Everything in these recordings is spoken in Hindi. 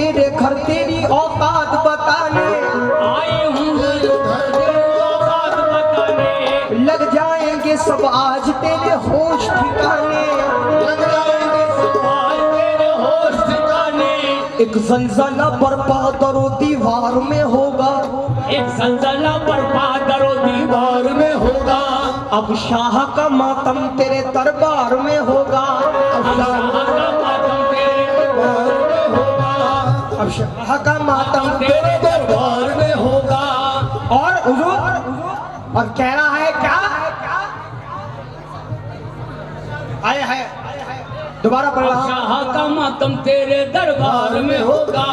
तेरे घर तेरी औकात बताने, आई हूँ तेरे घर तेरी औकात बताने, लग जाएंगे सब आज तेरे होश ठिकाने, लग जाएंगे सब आज तेरे होश ठिकाने। एक जलजला बर्पा दरो दीवार में होगा, एक जलजला बर्पा दरो दीवार में होगा, अब शाह का मातम तेरे दरबार में होगा, अब शाह का मातम तेरे दरबार में होगा, अब शाह का मातम तेरे दरबार में होगा। और हुजूर और कह रहा है क्या, आए है दोबारा पढ़ अब रहा हूं। शाह का मातम तेरे दरबार में होगा,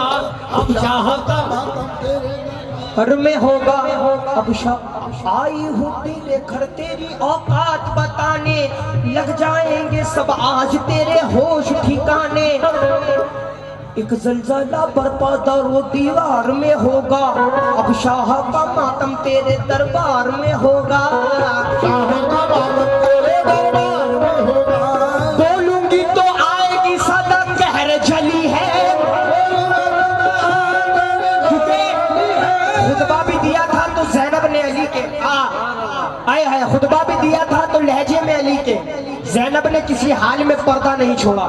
अब शाह का मातम तेरे घर में होगा, अब आई हूँ तेरे घर तेरी औकात बताने, लग जाएंगे सब आज तेरे होश ठिकाने, एक जलजला बर्पा दरो दीवार में होगा, अब शाह का मातम तेरे दरबार में होगा, शाह का मातम तेरे दरबार में होगा। बोलूंगी तो आएगी सदा कहर जली है, खुतबा भी दिया था तो ज़ैनब ने अली के आए है, खुतबा भी दिया था तो लहजे में अली के, ज़ैनब ने किसी हाल में पर्दा नहीं छोड़ा,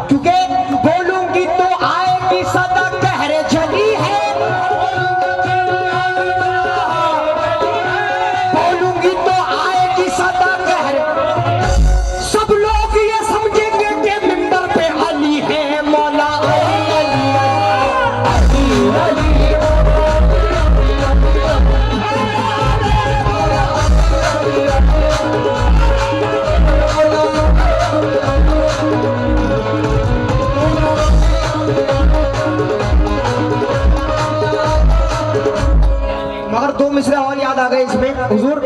क्योंकि बोलूंगी तो आएगी सदा कहर जली है, बोलूंगी तो आएगी सदा कहर, सब लोग ये समझेंगे कि मिंबर पे अली है, मौला अली अली अली अली। मगर दो मिसरे और याद आ गए इसमें हुजूर,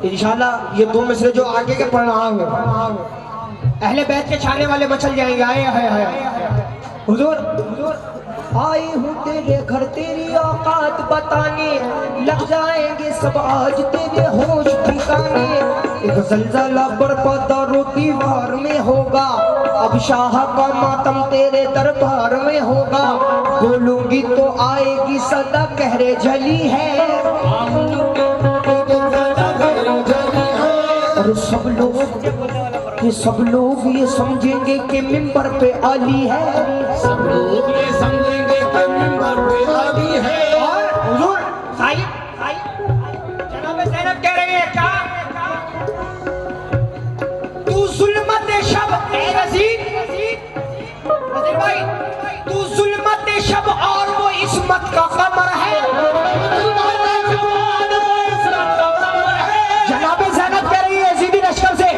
इंशाल्लाह ये दो मिसरे जो आगे के पढ़ रहा हूँ, अहले बैत के छाने वाले मचल जाएंगे। आए है हुजूर, आई हूँ तेरे घर तेरी औकात बताने, लग जाएंगे सब आज तेरे होश ठिकाने, एक जलजला बर्पा दरो दीवार में होगा, अब शाह का मातम तेरे दरबार में होगा, बोलूंगी तो आएगी सदा कहरे जली है, और सब लोग ये समझेंगे कि मिंबर पे अली है, सब लोग ये समझेंगे कि मिंबर पे अली है। और हुजूर साहिब जनाब ज़ैनब कह रही है क्या, तू जुल्मत शब ए यज़ीद, नज़ीर भाई तू जुल्मत शब और वो इस्मत का कमर है, जनाब ज़ैनब कह रही है यज़ीदी लश्कर से,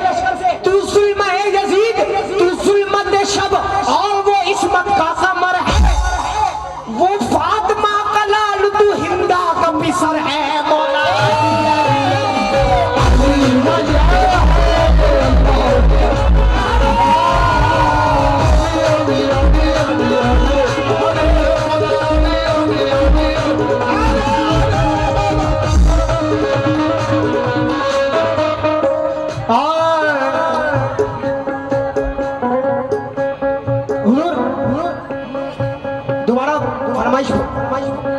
तू जुल्म ए यज़ीद, तू जुल्मत शब और वो इस्मत का कमर है, वो फातिमा का लाल तू हिंदा का मिसर है, मौला दोबारा फरमाइश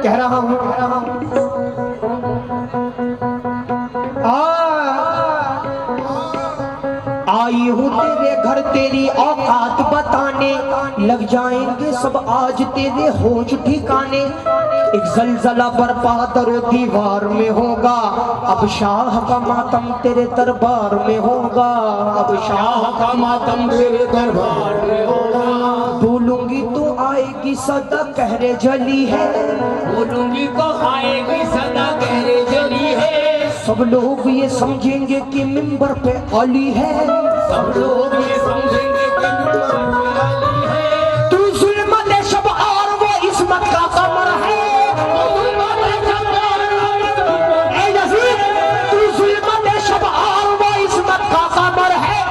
कह रहा हूँ, आई हूँ तेरे घर तेरी औकात बताने, लग जाएंगे सब आज तेरे होश ठिकाने, एक जलजला बर्पा दरो दीवार में होगा, अब शाह का मातम तेरे दरबार में होगा, अब शाह का मातम तेरे दरबार में होगा, बोलूंगी तो आएगी सदा कहरे जली है, बोलूंगी तो आएगी सदा कहरे जली है, सब लोग ये समझेंगे कि मिंबर पे अली है, सब लोग ये समझेंगे कि मिंबर पे अली है, तू जुल्मत शब और वो इस्मत का कमर है, ए यज़ीद तू जुल्मत शब और वो इस्मत का कमर है,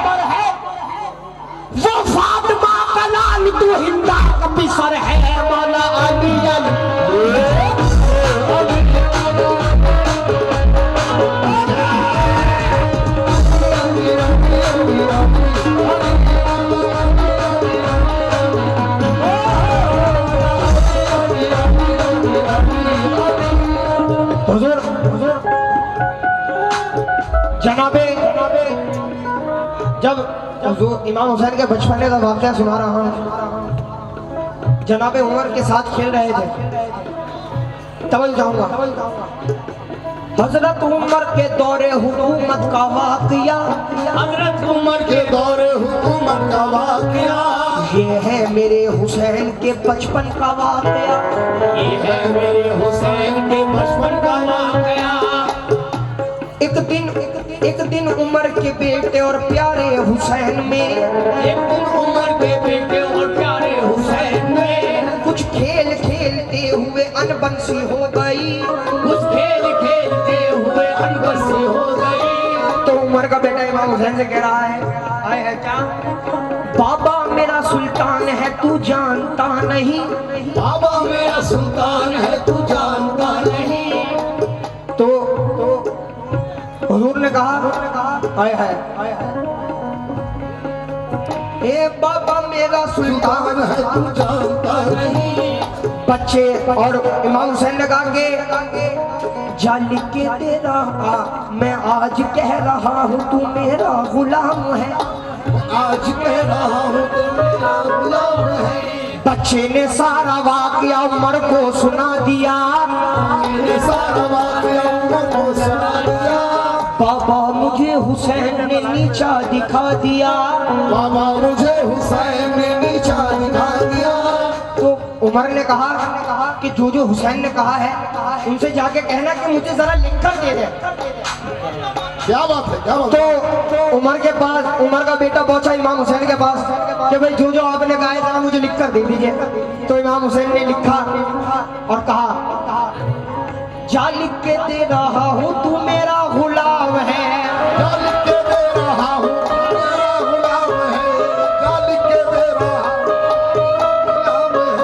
वो फातिमा का लाल तू हिंदा का मिसर है, मौला अली हुजूर जनाबे जब हुजूर इमाम हुसैन के बचपने का वाक़या सुना रहा हूँ। जनाबे उमर के साथ खेल रहे थे। तवज्जो चाहूंगा। हजरत उमर के दौरे हुकूमत का वाक़या, हजरत उमर के दौरे हुकूमत का वाक़या, ये है मेरे हुसैन के बचपन का वाक़या। ये है मेरे हुसैन के बचपन का वाक़या। एक दिन उमर के बेटे और प्यारे हुसैन में, एक दिन उमर के बेटे और प्यारे हुसैन में कुछ खेल खेलते हुए अनबंसी हो गई। कुछ खेल खेलते हुए अनबंसी हो गई। तो उमर का बेटा इमाम हुसैन से कह रहा है क्या? बाबा मेरा सुल्तान है तू जानता नहीं। बाबा मेरा सुल्तान है तू जानता नहीं। तो हुजूर ने कहा हाय हाय ए बाबा मेरा सुल्तान है तू जानता नहीं। बच्चे और इमाम हुसैन ने कहा कि जा लिख के दे रहा, मैं आज कह रहा हूँ तू मेरा गुलाम है। आज कह रहा हूँ तू मेरा गुलाम है। बच्चे ने सारा वाक़या उमर को सुना दिया। मैंने सारा वाक़या उमर को सुना दिया। बाबा मुझे हुसैन ने नीचा दिखा दिया। बाबा मुझे हुसैन ने नीचा दिखा दिया। तो उमर ने कहा कि जो हुसैन ने कहा है उनसे जाके कहना कि मुझे जरा लिखकर दे दे। क्या बात है, क्या बात है। तो उमर का बेटा पहुंचा इमाम हुसैन के पास कि भाई जो आपने कहा है जरा मुझे लिखकर दे दीजिए। तो इमाम हुसैन ने लिखा और कहा जा लिख के दे रहा हूँ तू मेरा गुलाम है। जा लिख के दे रहा हूँ मेरा गुलाम है। जा लिख के दे रहा हूँ गुलाम है।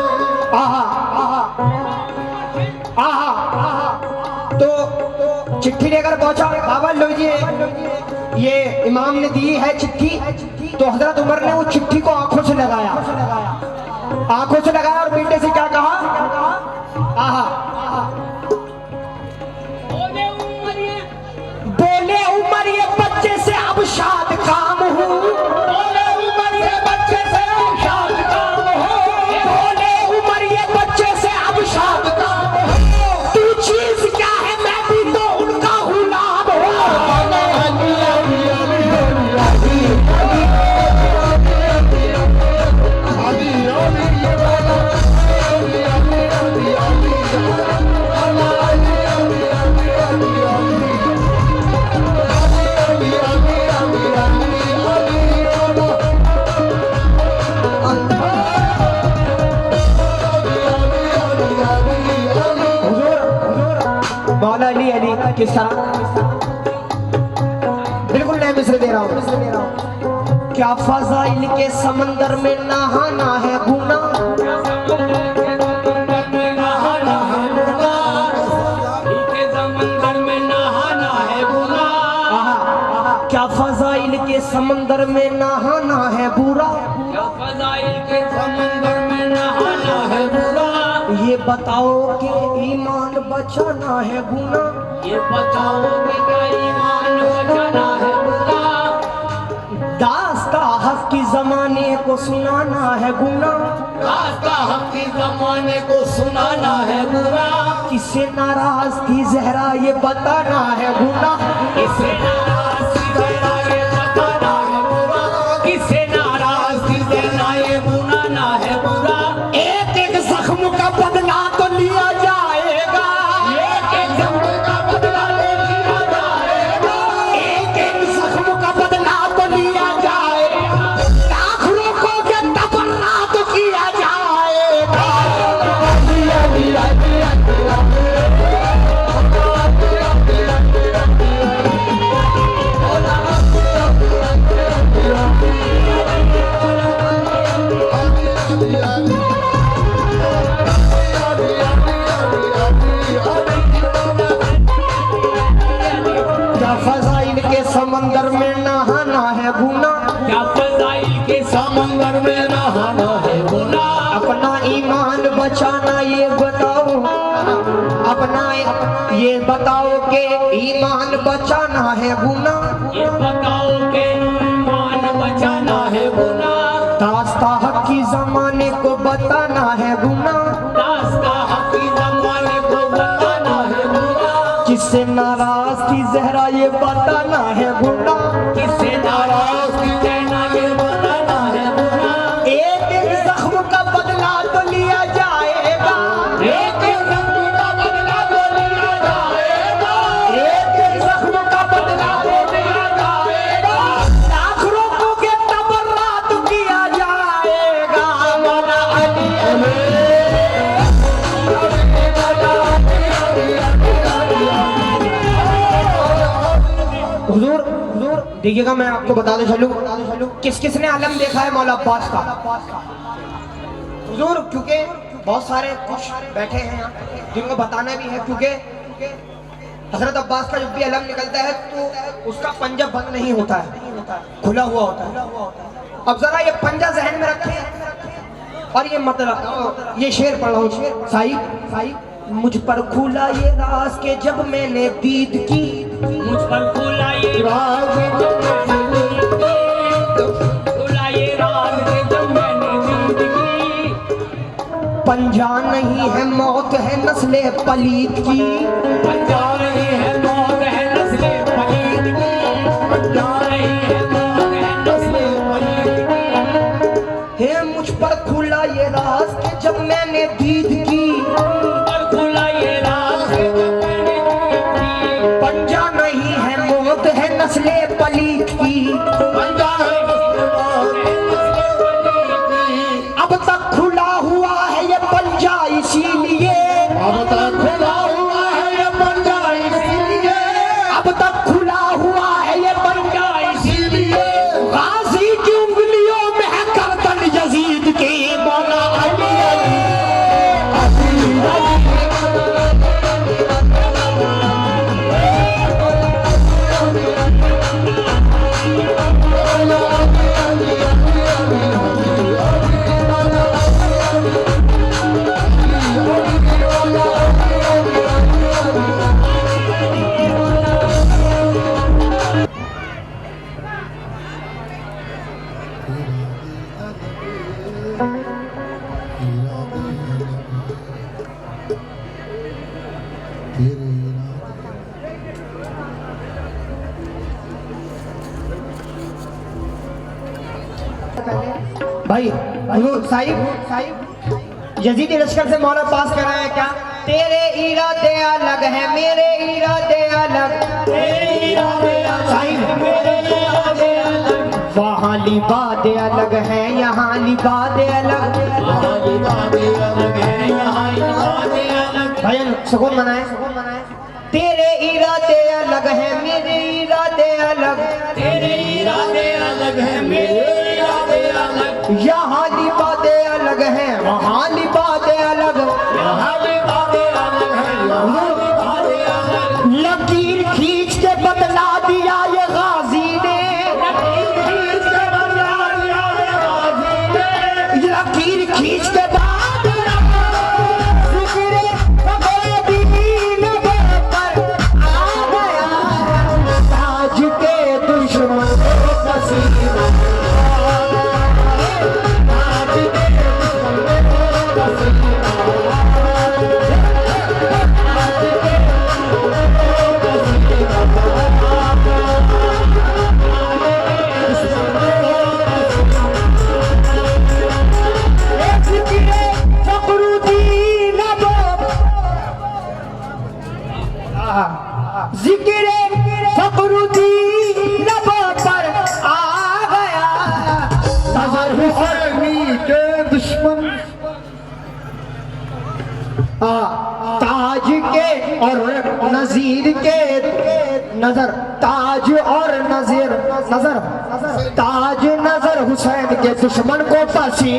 आहा तो चिट्ठी लेकर पहुंचा। बाबा लीजिए ये इमाम ने दी है चिट्ठी। तो हजरत उमर ने उस चिट्ठी को आंखों से लगाया और बेटे से क्या कहा? बोले उमर ये बच्चे से अब शाद काम हूँ। बोले उमर ये बच्चे से अब शाद काम हो। बोले उमर ये बच्चे से अब शाद काम हूँ। तू चीज क्या है मैं भी तो उनका गुलाम हूँ। मौला अली किस तरह बिल्कुल नए मिसरे दे रहा हूँ। क्या फजाइल के समंदर में नहाना है गुना। क्या फजाइल के समंदर में नहाना है बुरा। फजाइल के समंदर में नहाना है बुरा। ये बताओ कि ईमान बचाना है गुना। ये बताओ कि क्या ईमान बचाना है बुरा। दास्ता हक की जमाने को सुनाना है गुना। रास्ता हक की जमाने को सुनाना है बुरा। किससे नाराज थी जहरा ये बताना है गुना। किससे नाराज थी जहरा ये बताना है बुरा। किससे नाराज थी जहरा ये बुनाना है बुरा। एक एक जख्म का बदला तो लिया जाएगा। एक एक जख्म का बदला तो लिया जाएगा। एक एक जख्म का बदला तो लिया जाएगा। लाख रोकोगे तबर्रा तो किया जाएगा। क्या फजाइल के समंदर में नहाना है गुना। क्या फजाइल के समंदर में नहाना है गुना। अपना ईमान बचाना ये बताओ। अपना ये बताओ कि ईमान बचाना है गुना, ये बताओ के ईमान बचाना है गुना, दास्ता हक की जमाने को बताना है गुना, दास्ता हकी जमाने को बताना है गुना, किससे नाराज की जहरा ये बताना है गुना, किससे नाराज की कहना ये बताना है गुना, एक एक जख्म का बदला तो लिया जाएगा, एक जख्म का बदला तो लिया जाएगा, एक एक जख्म का बदला तो लिया जाएगा, लाख रोकोगे तबर्रात किया जाएगा। मौला अली हुजूर हुजूर देखिएगा, मैं आपको बताते चलूं किस किस ने आलम देखा है मौला अब्बास का हुजूर, क्योंकि बहुत सारे कुछ बैठे हैं यहाँ जिनको बताना भी है, क्योंकि हजरत अब्बास का जब भी अलम निकलता है तो उसका पंजा बंद नहीं होता है, खुला हुआ होता है। अब जरा ये पंजा जहन में रखें और ये मतलब ये शेर पढ़ रहा हूँ, शेर साहिब साहिब मुझ पर खुला ये राज के जब मैंने दीद की, मुझ पर खुला ये राज खुला ये राज के जब मैंने दीद की, पंजा नहीं है मौत है नस्ले पलीत की, पंजा नहीं है मौत है नस्ले पलीद की, पंजा नहीं है मौत है नस्ले पलीद की, है मुझ पर खुला ये राज के जब मैंने दीद की, पर खुला ये राज के जब मैंने दीद की, पंजा नहीं है मौत है नस्ले पलीत की, पंजा नहीं है मौत है नस्ले पलीद की, अब तक खुला हुआ है ये पंजा इसीलिए, अब तक खुला हुआ है ये पंजा इसीलिए, अब तक खुला हुआ है ये पंजा इसीलिए गाजी की उंगलियों में है गर्दन यजीद की। मौला अली भाई हुजूर साहिब यजीदी लश्कर से मौला पास कर रहे हैं क्या? तेरे इरादे अलग है मेरे इरादे अलग, साहिब वहाँ लिबादे अलग है यहाँ लिबादे अलग, भजन सुकून मनाए, तेरे इरादे अलग है मेरे इरादे अलग, तेरे इरादे अलग है मेरे इरादे अलग, यहाँ लिबादे अलग है वहाँ लिबादे अलग, यहाँ भी बातें अलग हैं यहाँ भी बातें अलग, लकीर खींच के बदला दिया ये गाजी ने, लकीर खींच के बाद जिक्रे पकड़े दीन पर आ गया, ताज के दुश्मन को पसीना, ताज के दुश्मन को पसीना, जिक्रे फखरुद्दीन पर आ गया, नजर हुसैनी के दुश्मन, ताज के और नजीर के नजर, ताज और नजीर नजर, ताज नजर हुसैन के दुश्मन को पसी,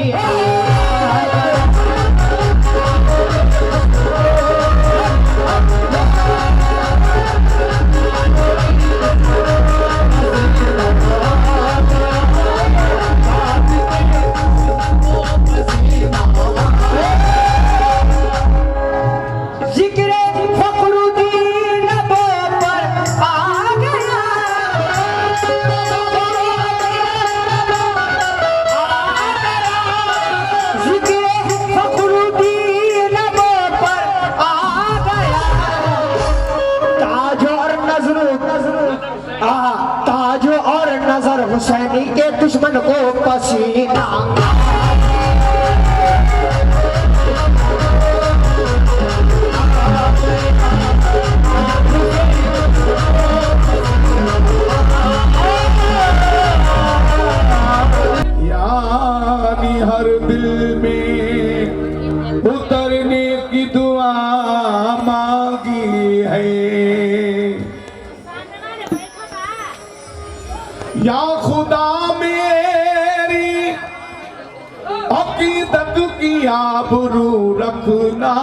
जिक्रे की दुआ मांगी है। या खुदा मेरी अकीदत की आबरू रखना,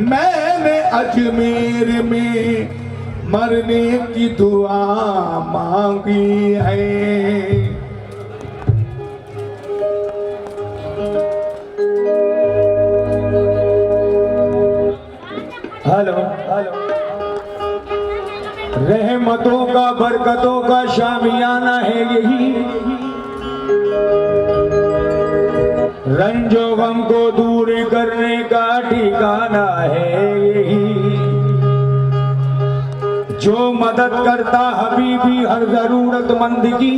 मैंने अजमेर में मरने की दुआ मांगी है। हेलो हेलो, रहमतों का बरकतों का शामियाना है यही, रंजो गम को दूर करने का ठिकाना है यही। जो मदद करता हबीबी हर जरूरतमंद की,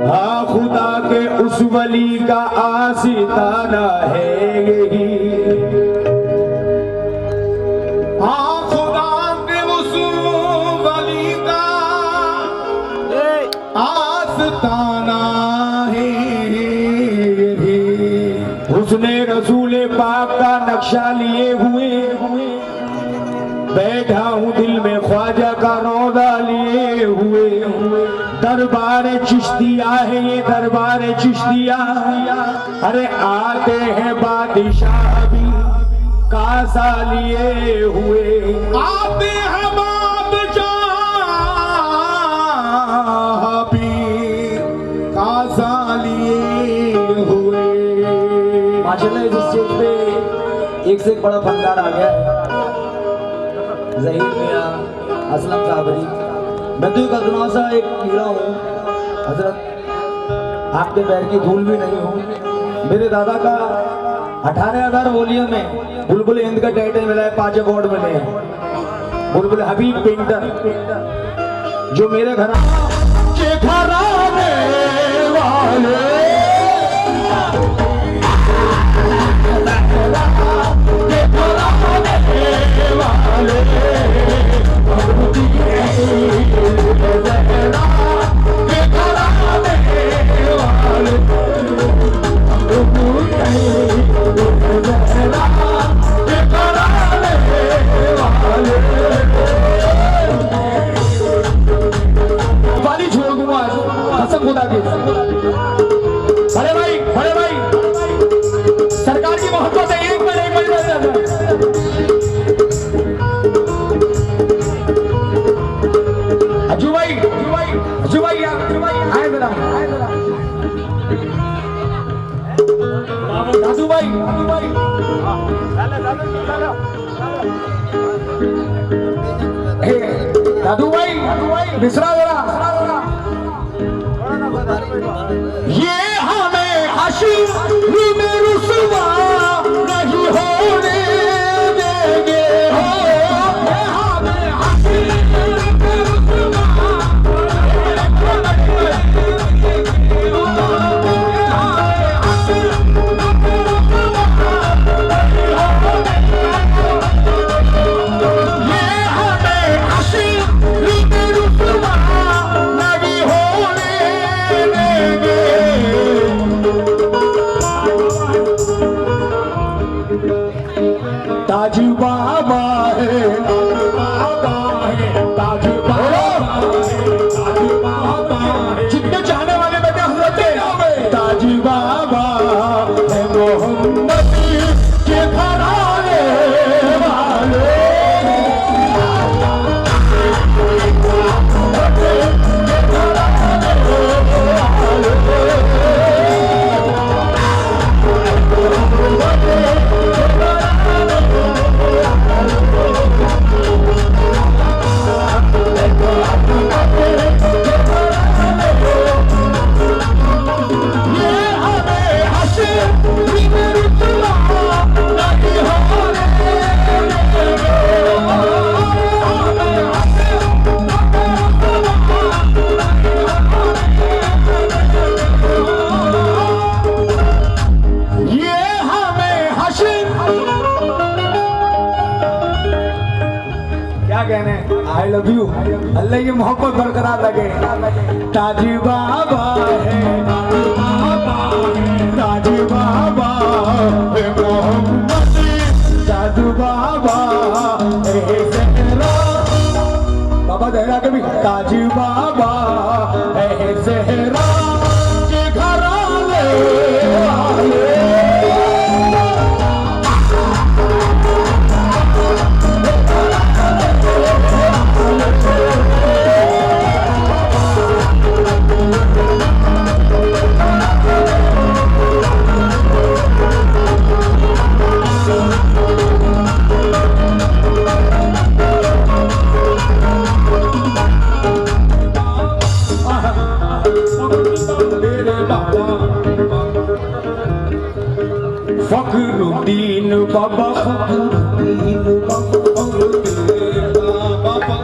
हाँ खुदा के उस वली का आशिकाना है यही। हाँ खुदा के उस वली का आशिकाना है यही। उसने रसूल पाक का नक्शा लिए हुए बैठा हूँ दिल में ख्वाजा का रौदा लिए हुए। दरबार चिश्तिया है ये दरबार चिश्तिया, अरे आते हैं बादशाह भी कासा लिए हुए। आते हैं बादशाह भी कासा लिए हुए। माशाल्लाह इस स्टेज पे एक से एक बड़ा फनकार आ गया है, ज़हीर मियां, असलम साबरी। मैं तो कदमा सा एक कीड़ा हूँ हजरत, आपके पैर की धूल भी नहीं हूँ। मेरे दादा का 18,000 वॉल्यूम में बुलबुल हिंद का टाइटल मिला है, 5 अवार्ड मिले हैं। बुलबुल हबीब पेंटर जो मेरे घर के घराने वाले वाली छोड़ दूंगा कसम खुदा की। बड़े भाई सरकार की मोहब्बत है, एक मिनट अजू भाई आए जरा। दादू भाई बिसरा जरा। ये हमें हशीर में रुसवा नहीं होने देंगे हो। ये हमें हशीर में रुसवा ताज बाबा है, ताज बाबा है, जितने चाहने वाले बैठे हजरत ताज बाबा है, मोहम्मद के घराने वाले। आई लव यू, अल्लाह की मोहब्बत बरकरार लगे। ताज बाबा है, ताज बाबा है, ताज बाबा फखरुद्दीन बाबा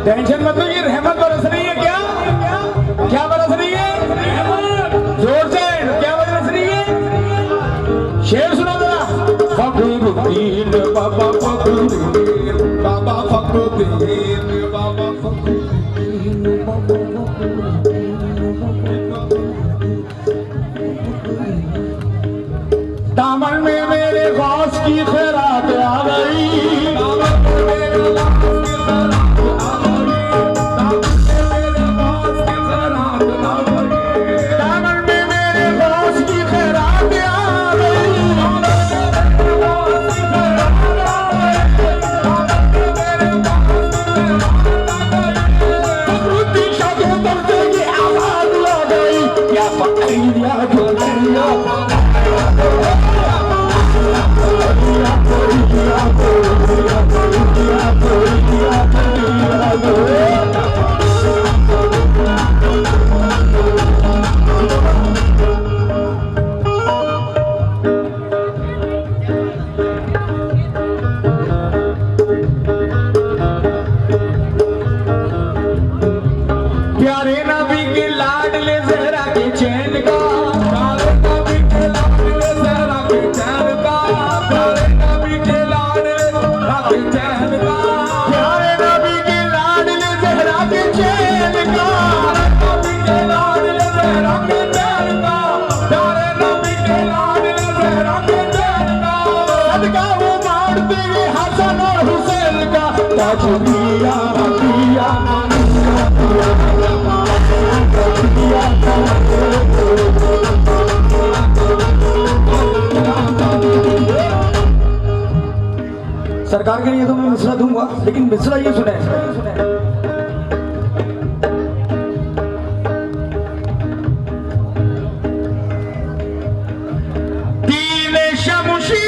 टेंशन मत लो, ये रहमत बरस रही है। क्या क्या बरस रही है? जोर से क्या बरस रही है? शेर सुनो जरा। फखरुद्दीन बाबा फखरुद्दीन बाबा फखरुद्दीन बाबा फखरुद्दीन बाबा दामन में मेरे गौस की खैरात आ गई, दामन में मेरे गौस की खैरात आ गई, दामन में मेरे गौस की खैरात आ गई, फखरुद्दीन शाह के दर्द की आवाज आ गई, या फकीरिया जोगिया प्यारे नबी के लाडले ज़हरा के चैन का, प्यारे नबी के लाडले ज़हरा के चैन का, प्यारे नबी के लाडले ज़हरा के चैन का, प्यारे नबी के लाडले ज़हरा के चैन का, नबी के लाडले ज़हरा के चैन का, प्यारे नबी के लाडले ज़हरा के चैन का, सदका वो मारते हैं हसन और हुसैन का, ताजुबिया दिया सरकार के लिए तो मैं मिसरा दूंगा, लेकिन मिसरा ये सुने। दीने शमशी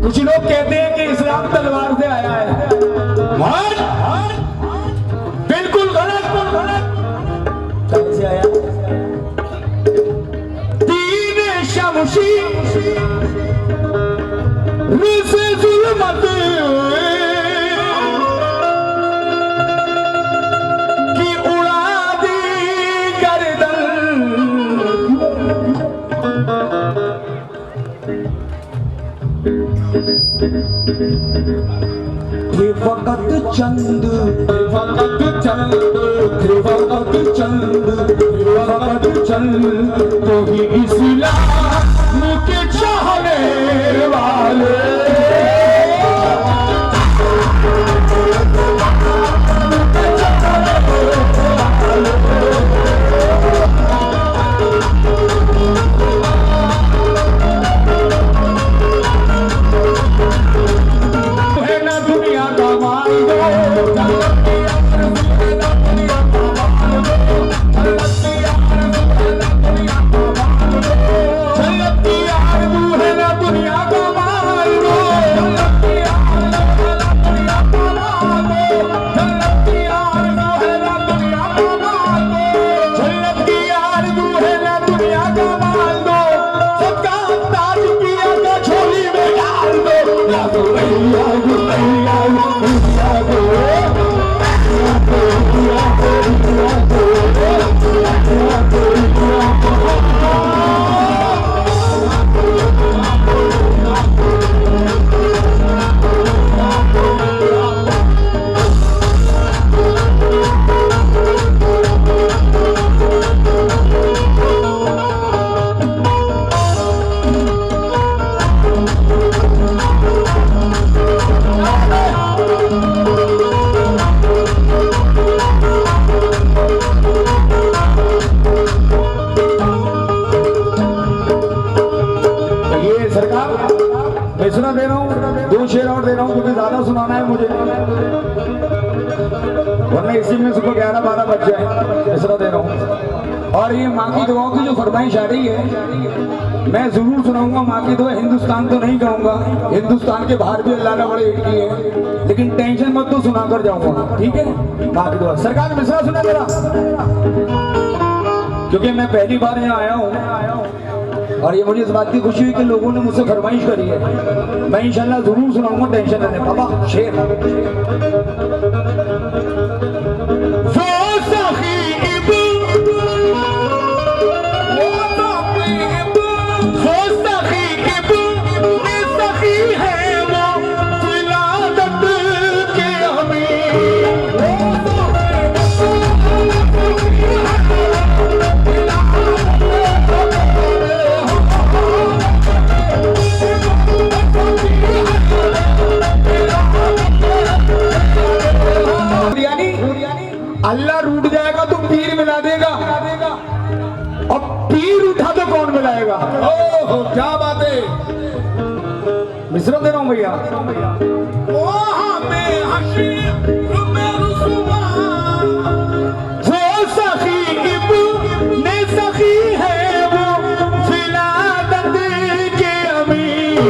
कुछ लोग कहते हैं कि इस्लाम तलवार से आया है, बिल्कुल गलत। कैसे आया? दीने शमशी से जुल्मत की उड़ा दी गर्दन, थे वक़्त चंद, थे वक़्त चंद, थे वक़्त चंद, थे वक़्त चंद, तो ही इस्लाम के चाहने वाले है ना दुनिया का माल दो, दुनिया का माल दो, मैं इसी में सुबह 11-12 बज जाए इसरा दे रहा हूँ। और ये माँ की दुआओं की जो फरमाइश आ रही है मैं जरूर सुनाऊंगा। माँ की दुआ हिंदुस्तान तो नहीं कहूंगा, हिंदुस्तान के बाहर भी अल्लाह ने बड़े हिट किए हैं, लेकिन टेंशन मत तो सुना कर जाऊंगा, ठीक है। माँ की दुआ सरकार मिसरा सुना मेरा, क्योंकि मैं पहली बार यहाँ आया हूँ और ये मुझे इस बात की खुशी हुई कि लोगों ने मुझसे फरमाइश करी है। मैं इंशाल्लाह जरूर सुनाऊंगा, टेंशन लेने बाबा शेर। अल्लाह रूठ जाएगा तो पीर मिला देगा, और पीर उठा तो कौन मिलाएगा। ओहो क्या बात है, मिसरा दे रहा हूं भैया। वो सखी इब्ने सखी है वो फिलादत के अमीर।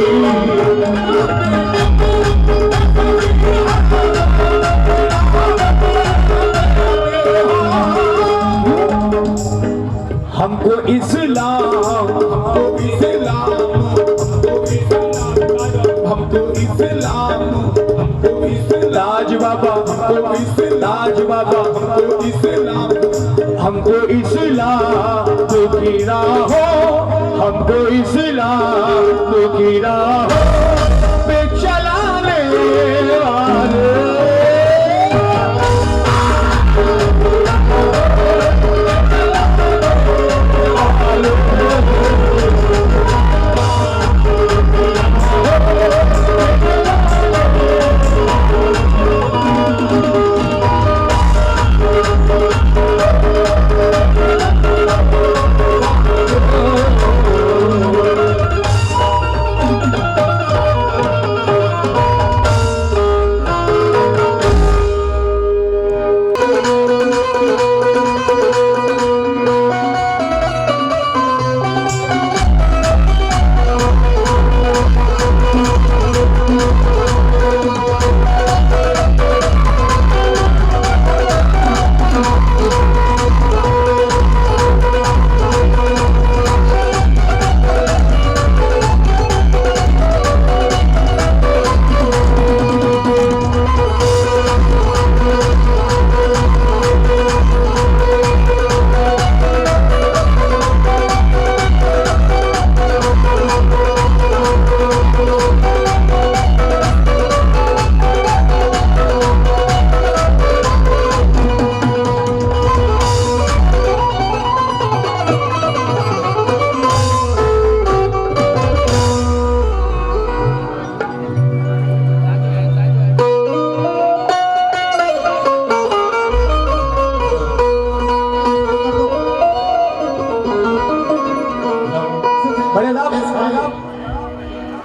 हमको इस्लाम, हमको इस्लाम, हमको इस्लाम, हमको इस्लाम, लाज बाबा, हमको इस्लाम, बाबा, हमको इस्लाम, हमको इस्लाम तो की राहों, हमको इस्लाम तो की राहों पे चलाने वाले।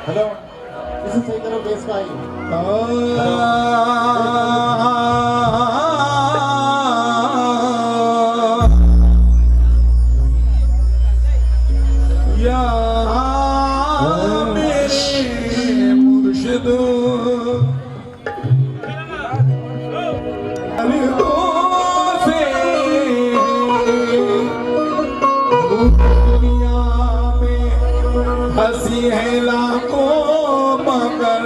हेलो, इसे सही करो बेस का या मेरे मुर्शिद दुनिया में हंसी है लाखों मगर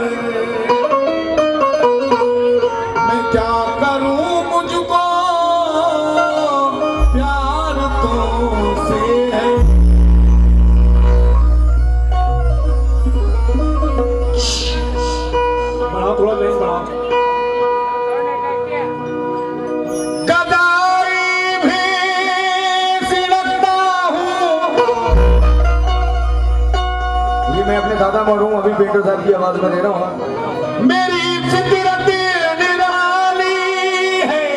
मैं क्या करूं, मुझको प्यार तुमसे है। बढ़ाओ थोड़ा बेस बढ़ाओ। मैं अपने दादा मरूं अभी बेटो साहब की आवाज में दे रहा हूं। मेरी फितरत निराली है,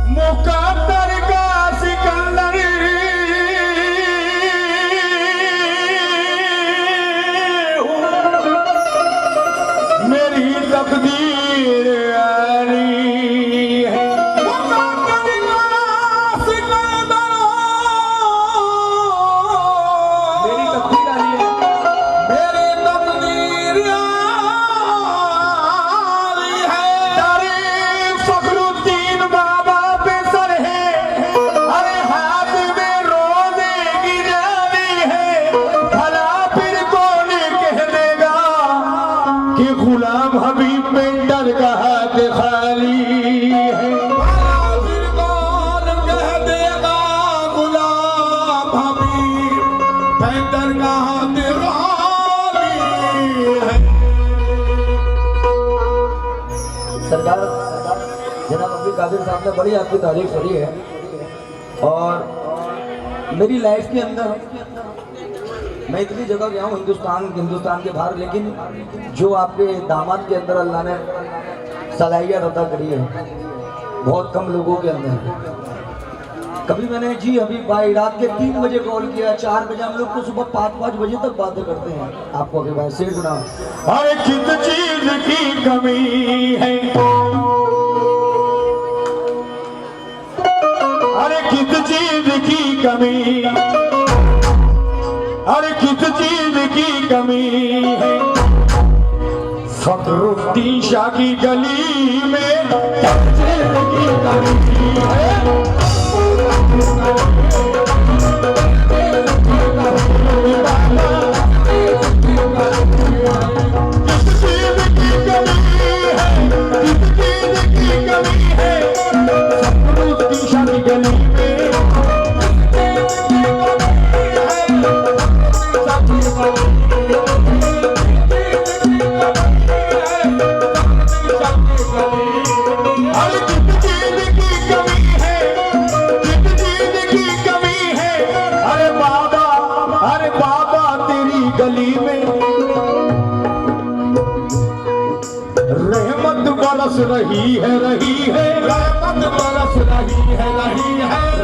मुकद्दर का सिकंदर, मेरी तकदीर हाथ खाली है। फिर कौन कह देगा गुलाम हबीब पैदर का हाथ खाली है। सरकार जनाब अब्दुल कादिर साहब ने बड़ी आपकी तारीफ करी है और मेरी लाइफ के अंदर मैं इतनी जगह गया हूँ हिंदुस्तान के बाहर, लेकिन जो आपके दामाद के अंदर अल्लाह ने सलाहियत अता करी है बहुत कम लोगों के अंदर। कभी मैंने जी अभी भाई रात के 3 बजे कॉल किया, 4 बजे, हम लोग तो सुबह 5-5 बजे तक बातें करते हैं। आपको अभी भाई शेर सुना, अरे किस चीज की कमी है, अरे किस चीज की कमी, अरे किस चीज की कमी है, फखरुद्दीन शाह की गली में किस चीज की कमी है। किस चीज की कमी है, किस चीज की कमी है, फखरुद्दीन शाह की गली में गली में रहमत बरस रही है, रहमत बरस रही है,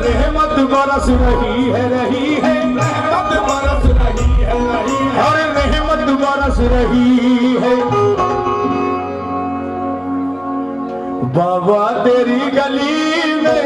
रहमत बरस रही है, रहमत बरस रही है, अरे रहमत बरस रही है। बाबा तेरी गली में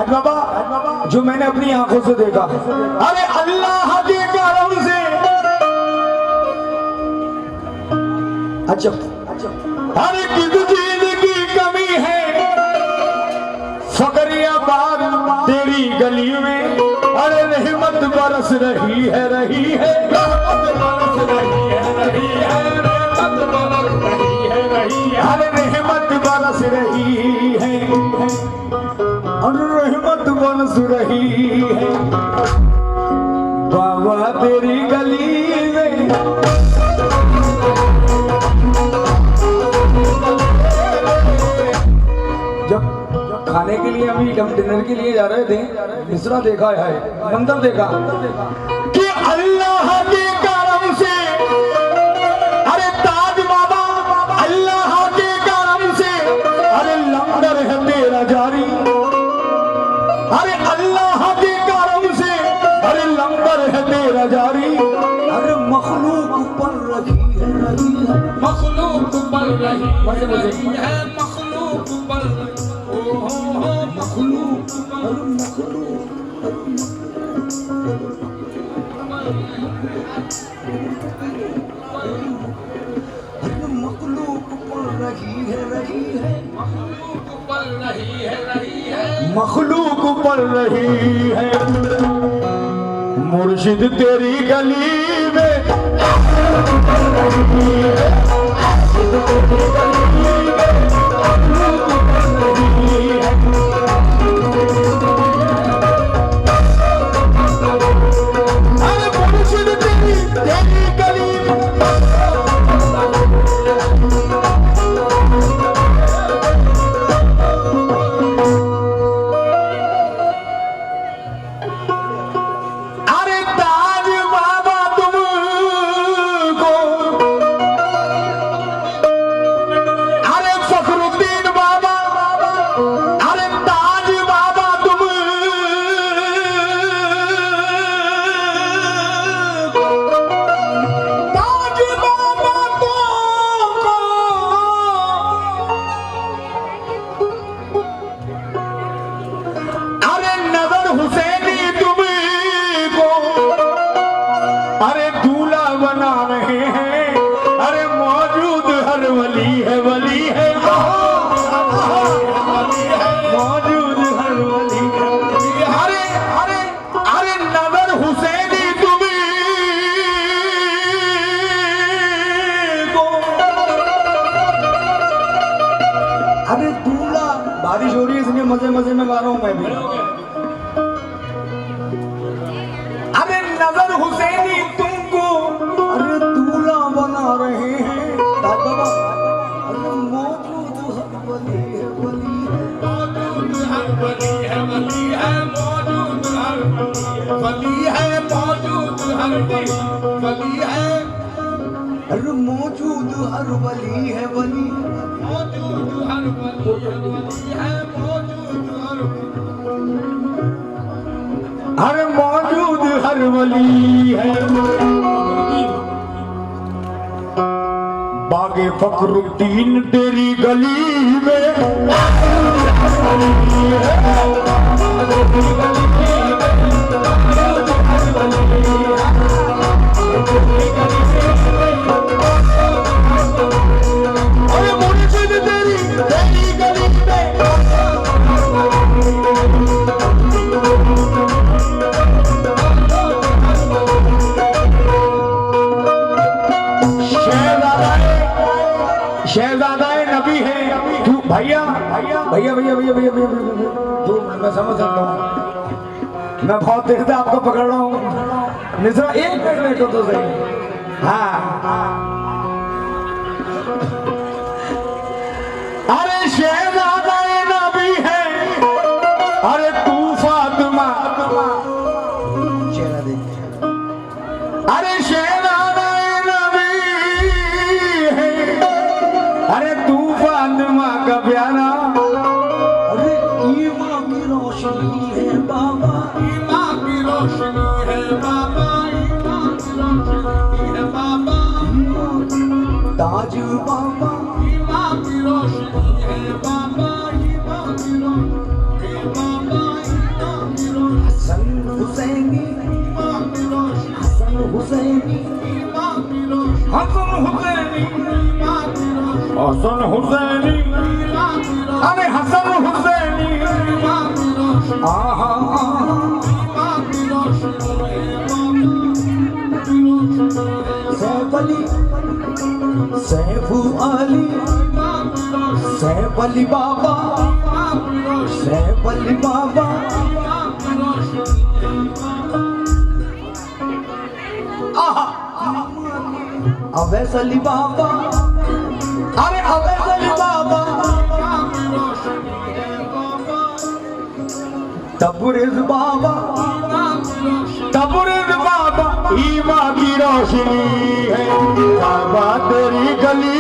बाबा जो मैंने अपनी आंखों से देखा, अरे अल्लाह के करम से, अच्छा अरे किस चीज की कमी है, फकरियाबाद तेरी गली में, अरे रहमत बरस रही है, रहमत बरस रही है, रहमत बरस रही है, अरे रहमत बरस रही है, और रहमत बरस रही है। बाबा तेरी गली में जब खाने के लिए अभी हम डिनर के लिए जा रहे थे, मिश्रा देखा है, मंदिर देखा कि अल्लाह के करम से, अरे ताज बाबा अल्लाह के करम से, अरे लंगर है तेरा जारी, अरे अल्लाह के करम से, अरे लंगर है तेरा जारी, अरे मखलूक पर रही है, मखलूक पर रही है, मखलूक पर, मखलूक पर, मखलूक पर रही है, मखलूक पर रही है, मुर्शिद तेरी गली में अरे मुर्शिद तेरी गली में वली है मौजूद हर वली है हर मौजूद हर वली है वली मौजूद हर वली है मौजूद हर मौजूद हर वली है बागे फखरुद्दीन तेरी गली में अरे मुर्शिद तेरी गली में शहजादाए नबी है तू भैया भैया भैया भैया भैया भैया भैया तू मैं समझ सकता हूँ मैं बहुत देर से आपको पकड़ रहा हूँ मिश्रा एक मिनट बैठो तो सही हाँ अरे शहजादाए नबी है अरे तू फातिमा चेहरा देख अरे शहजादाए नबी है अरे तू फातिमा का प्यारा अरे ईमा की रोशनी है बाबा ईमा की रोशनी है बाबा ईमा की रोशनी है बाबा ताज बाबा ईमा की रोशनी है बाबा ईमा की रोशनी है बाबा ईमा की रोशनी हसन हुसैनी ईमा की रोशनी हसन हुसैनी ईमा की रोशनी हसन हुसैनी ईमा की रोशनी हसन हुसैनी ईमा की रोशनी अरे हसन हुसैनी ईमा की रोशनी आहा ईमा की रोशनी है बाबा की रोशनी सैफ अली सैफु अली सैफ अली बाबा सैफ अली बाबा अवैस अली बाबा अरे अवैस अली बाबा तबरेज बाबा तबरेज बाबा ईमा की रोशनी है बाबा तेरी गली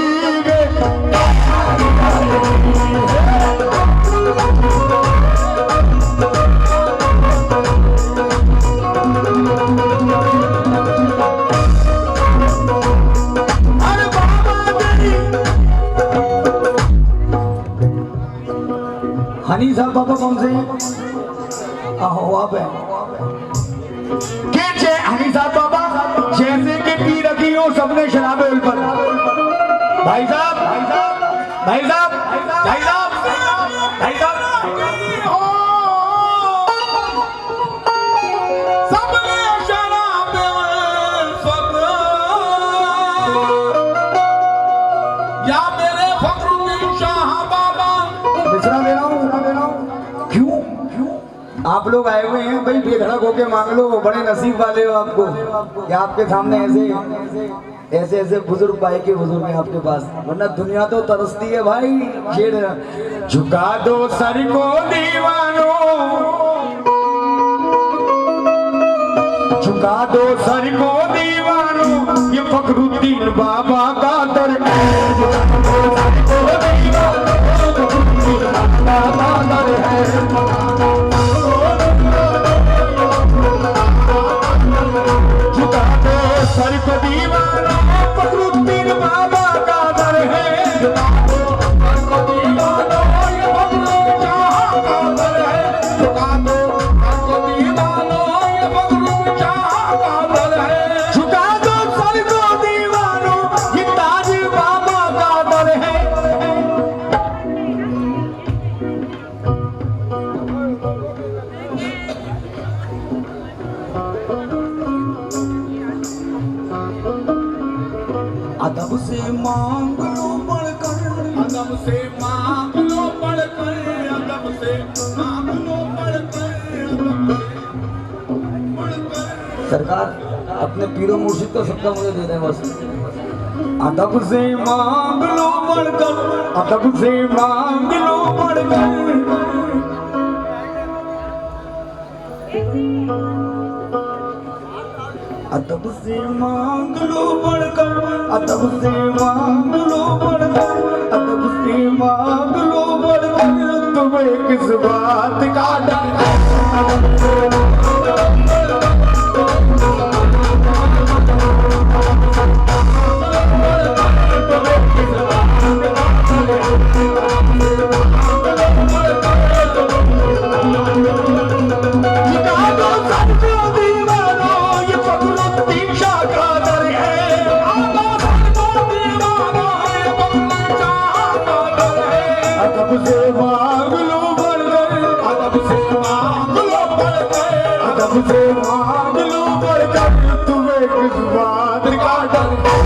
में अरे बाबा तेरी हनी साहब बाबा कौन से हैं? आहो आप हैं के हनी साहब बाबा जैसे कि पी रखी हो सबने शराबे उल्फत भाई साहब भाई साहब भाई साहब भाई साहब भाई साहब सबने शराबे उल्फत या मेरे फखरुद्दीन शाह बाबा बिछड़ा दे रहा हूँ क्यों आप लोग आए हुए हैं भाई बेधड़क होके मांग लो बड़े नसीब वाले हो आपको कि आपके सामने ऐसे ऐसे बुजुर्ग भाई के बुजुर्ग हैं आपके पास वरना दुनिया तो तरसती है भाई शेर झुका दो सर को दीवानो झुका दो सर को दीवानो ये फखरुद्दीन बाबा का दर है झुका दो सर को दीवानो फखरुद्दीन बाबा का दर है झुका दो सर को दीवानो फखरुद्दीन बाबा का दर है झुका दो सर को दीवानो ये फखरुद्दीन शाह का दर है झुका दो सर को दीवानो ये फखरुद्दीन शाह का दर है झुका दो सर को दीवानो ये ताज बाबा का दर है अदब से मांग लो बढ़कर अदब से मांग लो बढ़कर अदब से मांग लो बढ़कर सरकार अपने पीरो मुर्शिद का सबका मुझे दे दें बस अदब से मांग लो बढ़कर अदब से मांग लो बढ़कर अदब से मांग लो बढ़कर, अदब से मांग लो बढ़कर, अदब से मांग लो बढ़कर, तुम्हें किस बात का डर है? अदब से मांग लो बढ़कर, अदब से मांग लो बढ़कर, अदब से मांग लो बढ़कर, तुम्हें किस बात का डर है?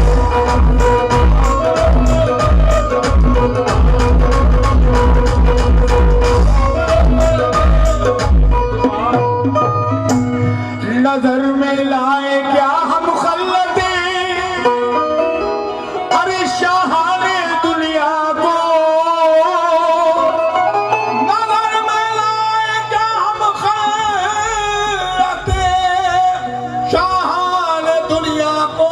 नजर में लाए क्या हम खल्लते, अरे शाहाने दुनिया को। नजर में लाए क्या हम खल्लते, शाहाने दुनिया को।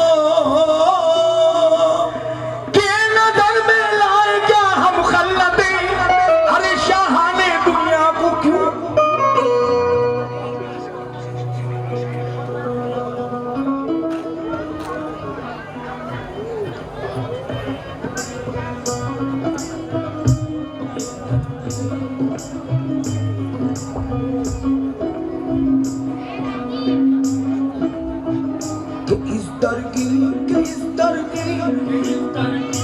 कि नजर में लाए क्या हम खल्लते, अरे शाहाने दुनिया को। क्यों इस दर की, इस दर की, इस दर की,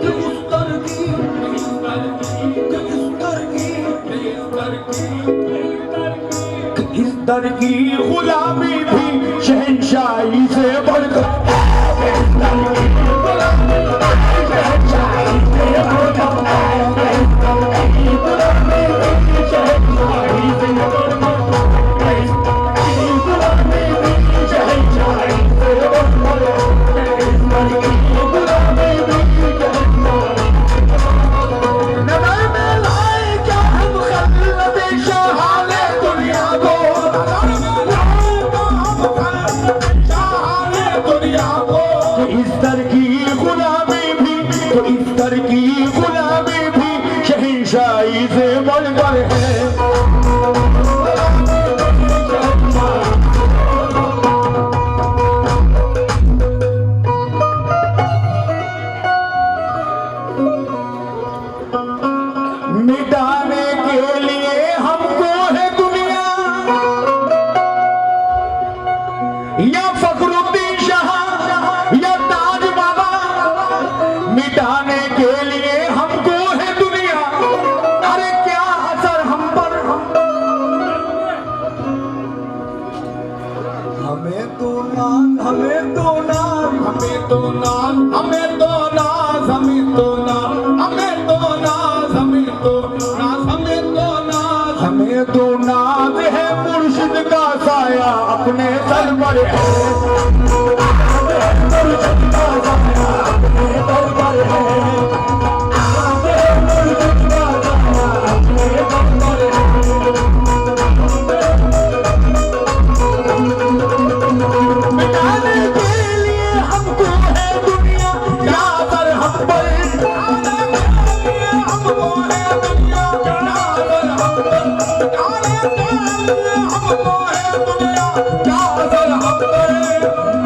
इस दर की, इस दर की, इस दर की गुलामी भी शहंशाही से बढ़कर, इस दर की गुलामी भी शहंशाही से बढ़कर, इस दर की गुलामी भी शहंशाही से बढ़कर, इस दर की गुलामी भी शहंशाही से बढ़कर, इस दर की गुलामी भी शहंशाही। नजर में लाए क्या हम खल्लते शाहाने दुनिया को, नजर में लाए क्या हम खल्लते शाहाने दुनिया को। तो इस दर की गुलामी भी, तो इस दर की गुलामी भी शहंशाही से बढ़कर है। मिटाने के लिए हमको है दुनिया, या फखरुद्दीन शाह या ताज बाबा। मिटाने के लिए हमको है दुनिया, अरे क्या असर हम पर। हमें तो नाज, हमें तो नाज, हमें तो नाज, हमें तो नाज, हमें तो नाज, हमें तो नाज, हमें तो नाज, हमें तो नाज, हमें तो नाज है मुर्शिद का साया अपने सर पर है। मुर्शिद का साया अपने सर पर है, मुर्शिद का साया अपने सर पर है। मिटाने के लिए हमको है दुनिया, क्या असर हम पर। मिटाने के लिए हमको है दुनिया, क्या असर हम पर। मिटाने के लिए हमको है दुनिया, क्या असर हम पर।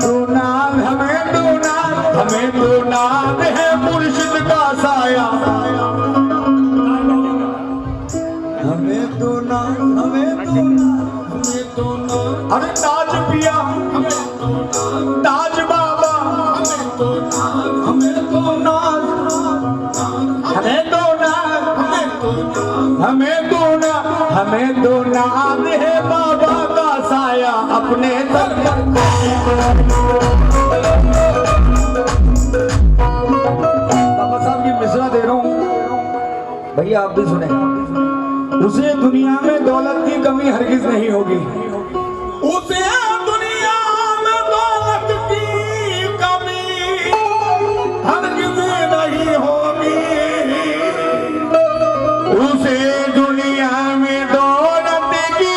दुनाद हमें दुनाद, हमें दुनाद है मुर्शिद का साया। हमें तो नाज, हमें तो नाज, हमें तो नाज, अरे ताज पिया हमें तो नाज, ताज बाबा हमें तो नाज, हमें तो नाज, हमें तो नाज, हमें तो नाज, हमें तो नाज, हमें तो नाज है बाबा का साया अपने सर पर। बाबा साहब ये मिसरा दे रहा हूँ भैया, आप भी सुने। उसे दुनिया में दौलत की कमी हरगिज नहीं होगी, उसे दुनिया में दौलत की कमी हरगिज़ नहीं होगी। उसे दुनिया में दौलत की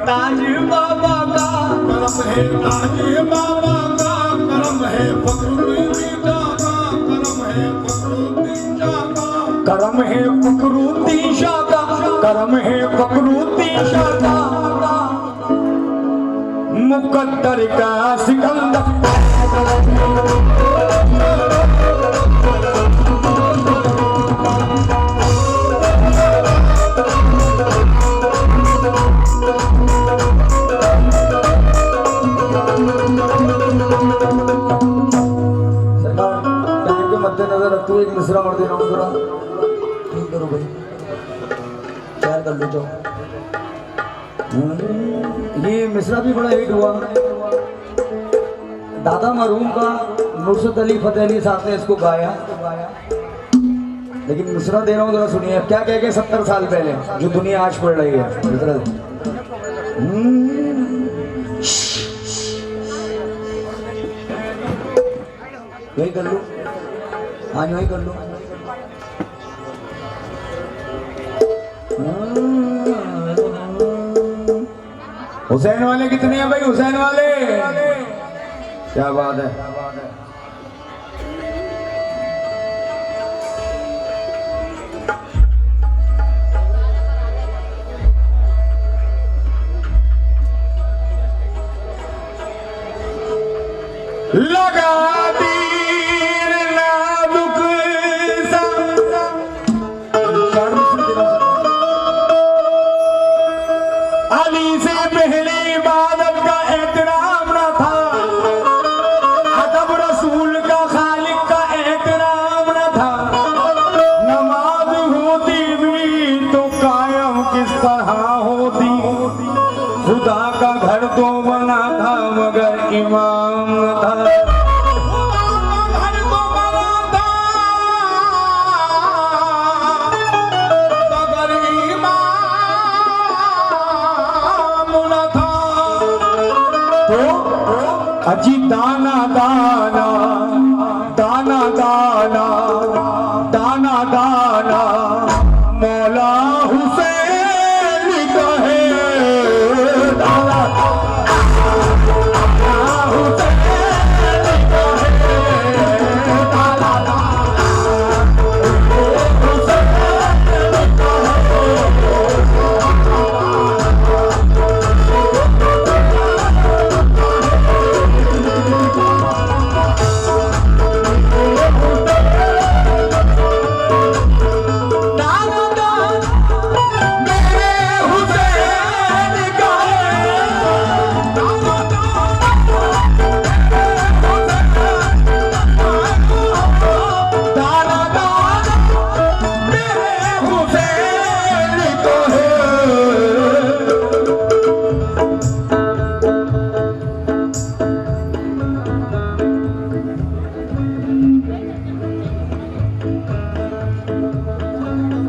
ताज बाबा का, करम है ताज बाबा का, करम है फखरुद्दीन शाह का, करम है फखरुद्दीन शाह का, करम है फखरुद्दीन शाह का, करम है फखरुद्दीन शाह का, मुकद्दर का सिकंदर। टाइम के मद्देनजर रखते हुए एक मिसरा और दे रहा हूँ जरा ठीक करो भाई तैयार कर लो जाओ। ये मिसरा भी बड़ा हिट हुआ, दादा मरहूम का नुसरत अली फतेह अली साहब ने इसको गाया, लेकिन मिसरा दे रहा हूँ जरा सुनिए। क्या कह के 70 साल पहले जो दुनिया आज पढ़ रही है वही कर लो, हाँ वही कर लो। हुसैन वाले कितने हैं भाई? हुसैन वाले क्या बात है। लगा तीर नाजुक सा, अली से पहले इबादत का एहतराम न था, अदब रसूल का खालिक का एहतराम न था, नमाज होती भी तो कायम किस तरह होती, खुदा का घर तो बना था मगर इमाम न था। अजी दाना दाना दाना दाना दाना दाना मौला हुसैन का है, दाना हुसैन का है, दाना हुसैन का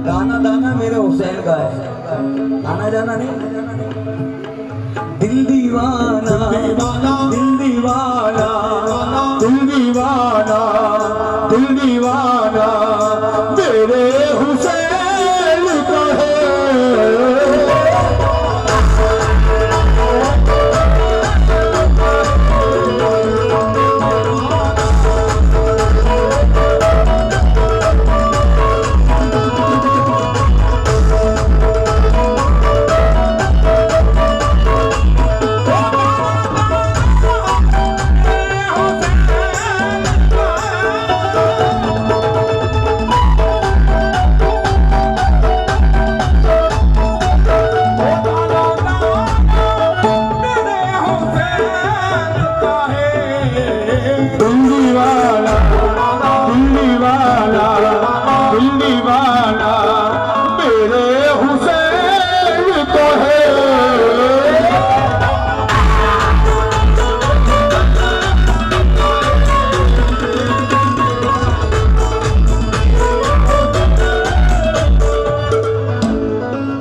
दाना दाना मेरे हुसैन का है, आना जाना नहीं। दिल दीवाना दिल दीवाना दिल दीवाना दिल दीवाना मेरे हुसैन का है।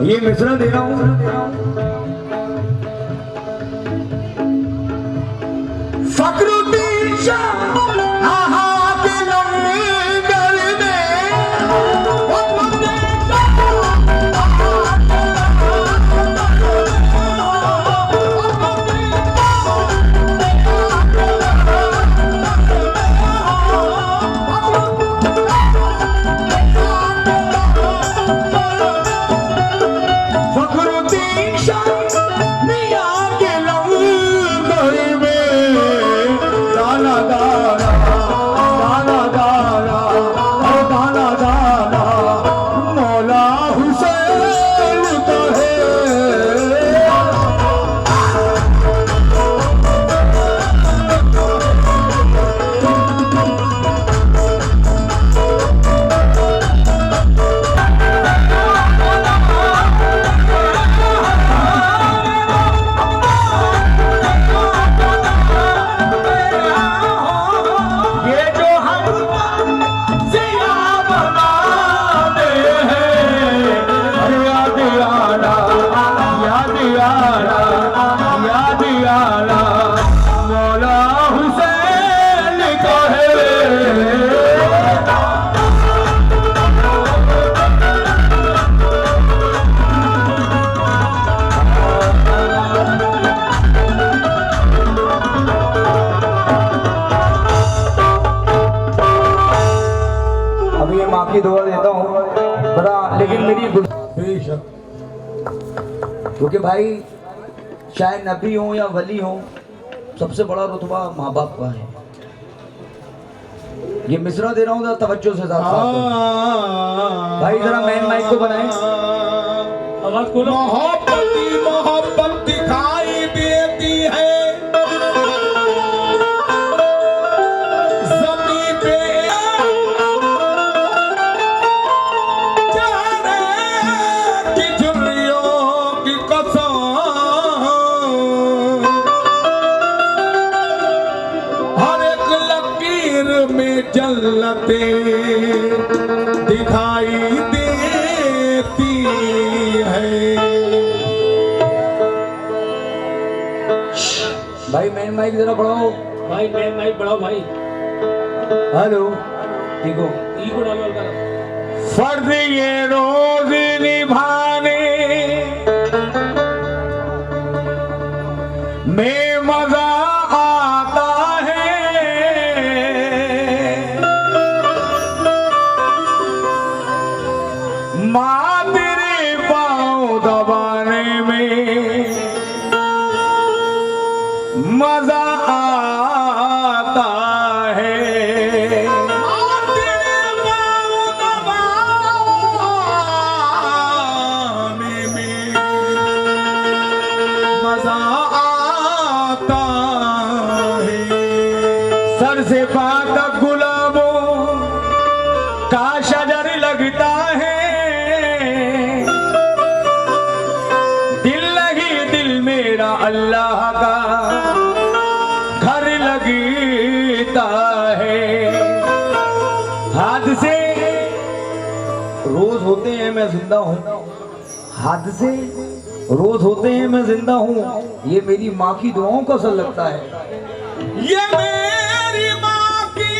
ये मिश्रण दे रहा हूं। फखरुद्दीन शाह के लंगर में की दुआ देता हूँ बता, लेकिन मेरी बेशक क्योंकि भाई चाहे नबी हो या वली हो, सबसे बड़ा रुतबा माँ बाप का है। ये मिसरा दे रहा हूँ तवज्जो से साथ भाई, जरा मैन माइक को बनाए, आवाज खोलो। मोहब्बत ही मोहब्बत दिखाई देती है ज़मीं पे, जाने की झुर्रियों की कसम, हर एक लकीर में जन्नतें दिखाई देती है। भाई मैन माइक जरा बढ़ाओ, भाई मैन माइक बढ़ाओ भाई, हेलो ठीक हो। ईगो डालो हल्का सा। फर्ज ये रोज निभाने में मजा आता है, माँ तेरे पाँव दबाने में मजा आता है। मजा आता है। सर से पाँव तक गुलाबों का शजर लगता है, दिल लगी दिल मेरा अल्लाह का घर लगता है। हादसे रोज होते हैं मैं जिंदा हूँ, हादसे रोज होते हैं मैं जिंदा हूँ, ये मेरी माँ की दुआओं का असर लगता है। ये मेरी माँ की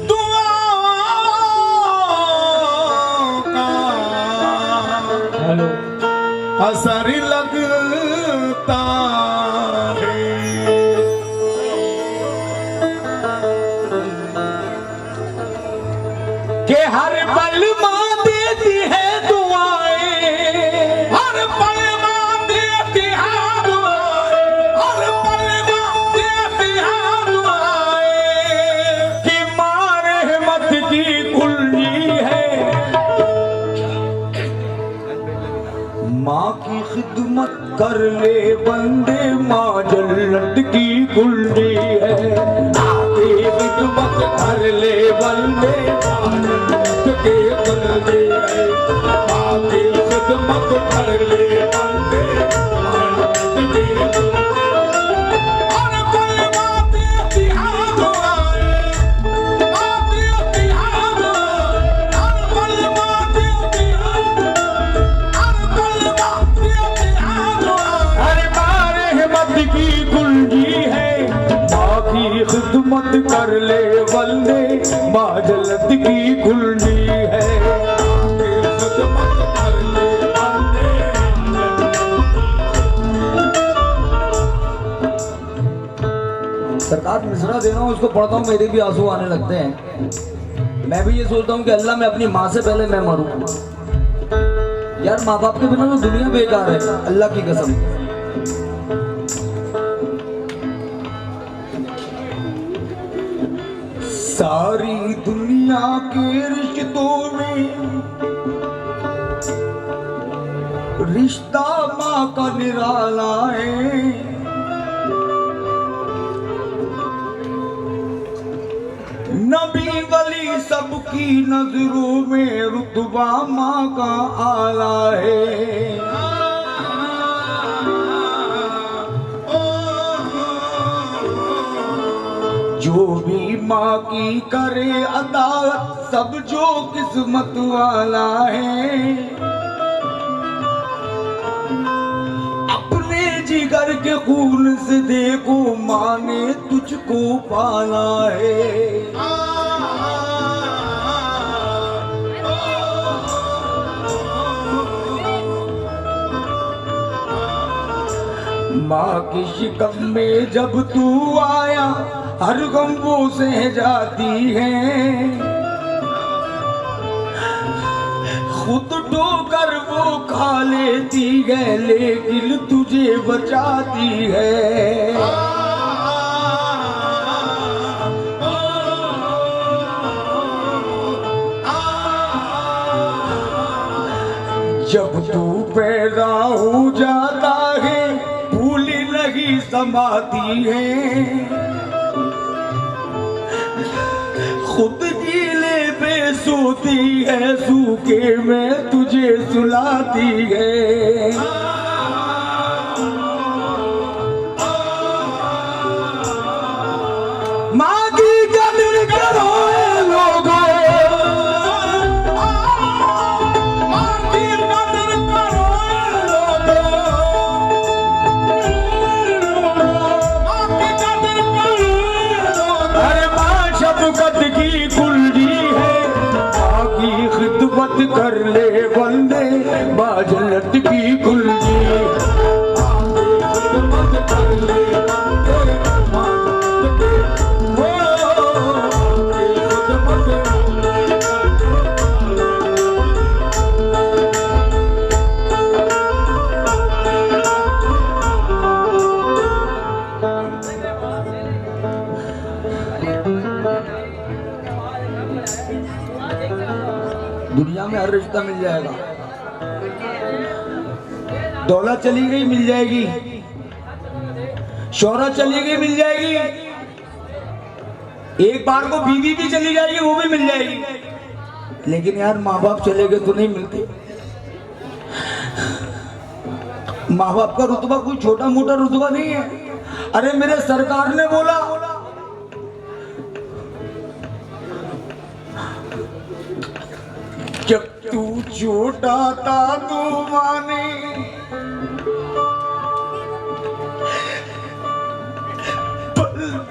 दुआओं का हेलो असर लगता है। कि हर पल माँ देती है दुआएं, हर पल माँ देती है दुआएं, हर पल माँ देती है दुआएं। कि माँ रहमत की कुंजी है, माँ की खिदमत कर ले बंदे, माँ जन्नत की कुंजी है। आके खिदमत कर ले बंदे, माँ जन्नत के बंदे हैं। आके खिदमत कर ले बंदे, माँ जन्नत के बंदे हैं। हर पल माँ देती है दुआएं, माँ देती है दुआएं। हर पल माँ देती है, हर पल माँ देती है दुआएं। अरे माँ रहमत की कुंजी है, माँ की खिदमत कर ले बंदे, माँ जन्नत की कुंजी है। खिदमत कर ले बंदे। सरकार मिसरा दे रहा हूँ, इसको पढ़ता हूँ मेरे भी आंसू आने लगते हैं। मैं भी ये सोचता हूँ कि अल्लाह मैं अपनी माँ से पहले मैं मरूं। यार माँ बाप के बिना तो दुनिया बेकार है, अल्लाह की कसम। सारी दुनिया के रिश्तों में रिश्ता माँ का निराला है। नबी वली सबकी नजरों में रुतबा माँ का आला है। जो भी माँ की करे अदावत, सब जो किस्मत वाला है। अपने जिगर के खून से देखो माँ ने तुझको पाला है। माँ की शिकम में जब तू आया, हर गम वो सह जाती है। खुद ठोकर वो खा लेती है लेकिन तुझे बचाती है। जब तू पैदा हो जाता है भूली नहीं समाती है, खुद गीले पे सोती है सूखे में तुझे सुलाती है। माँ की कदर करो लोगों, माँ की कदर करो लोगों, माँ की कदर करो लोगों। अरे माँ शफकत की कुंडी है, माँ की खिदमत कर ले बंदे, माँ जन्नत की कुंडी। खिदमत कर ले बंदे, माँ दुनिया में हर रिश्ता मिल जाएगा, दौलत चली गई मिल जाएगी, शोहरत चली गई मिल जाएगी, एक बार को बीवी भी चली जाएगी वो भी मिल जाएगी, लेकिन यार माँ बाप चले गए तो नहीं मिलते। माँ बाप का रुतबा कोई छोटा मोटा रुतबा नहीं है। अरे मेरे सरकार ने बोला जब तू छोटा था तू माने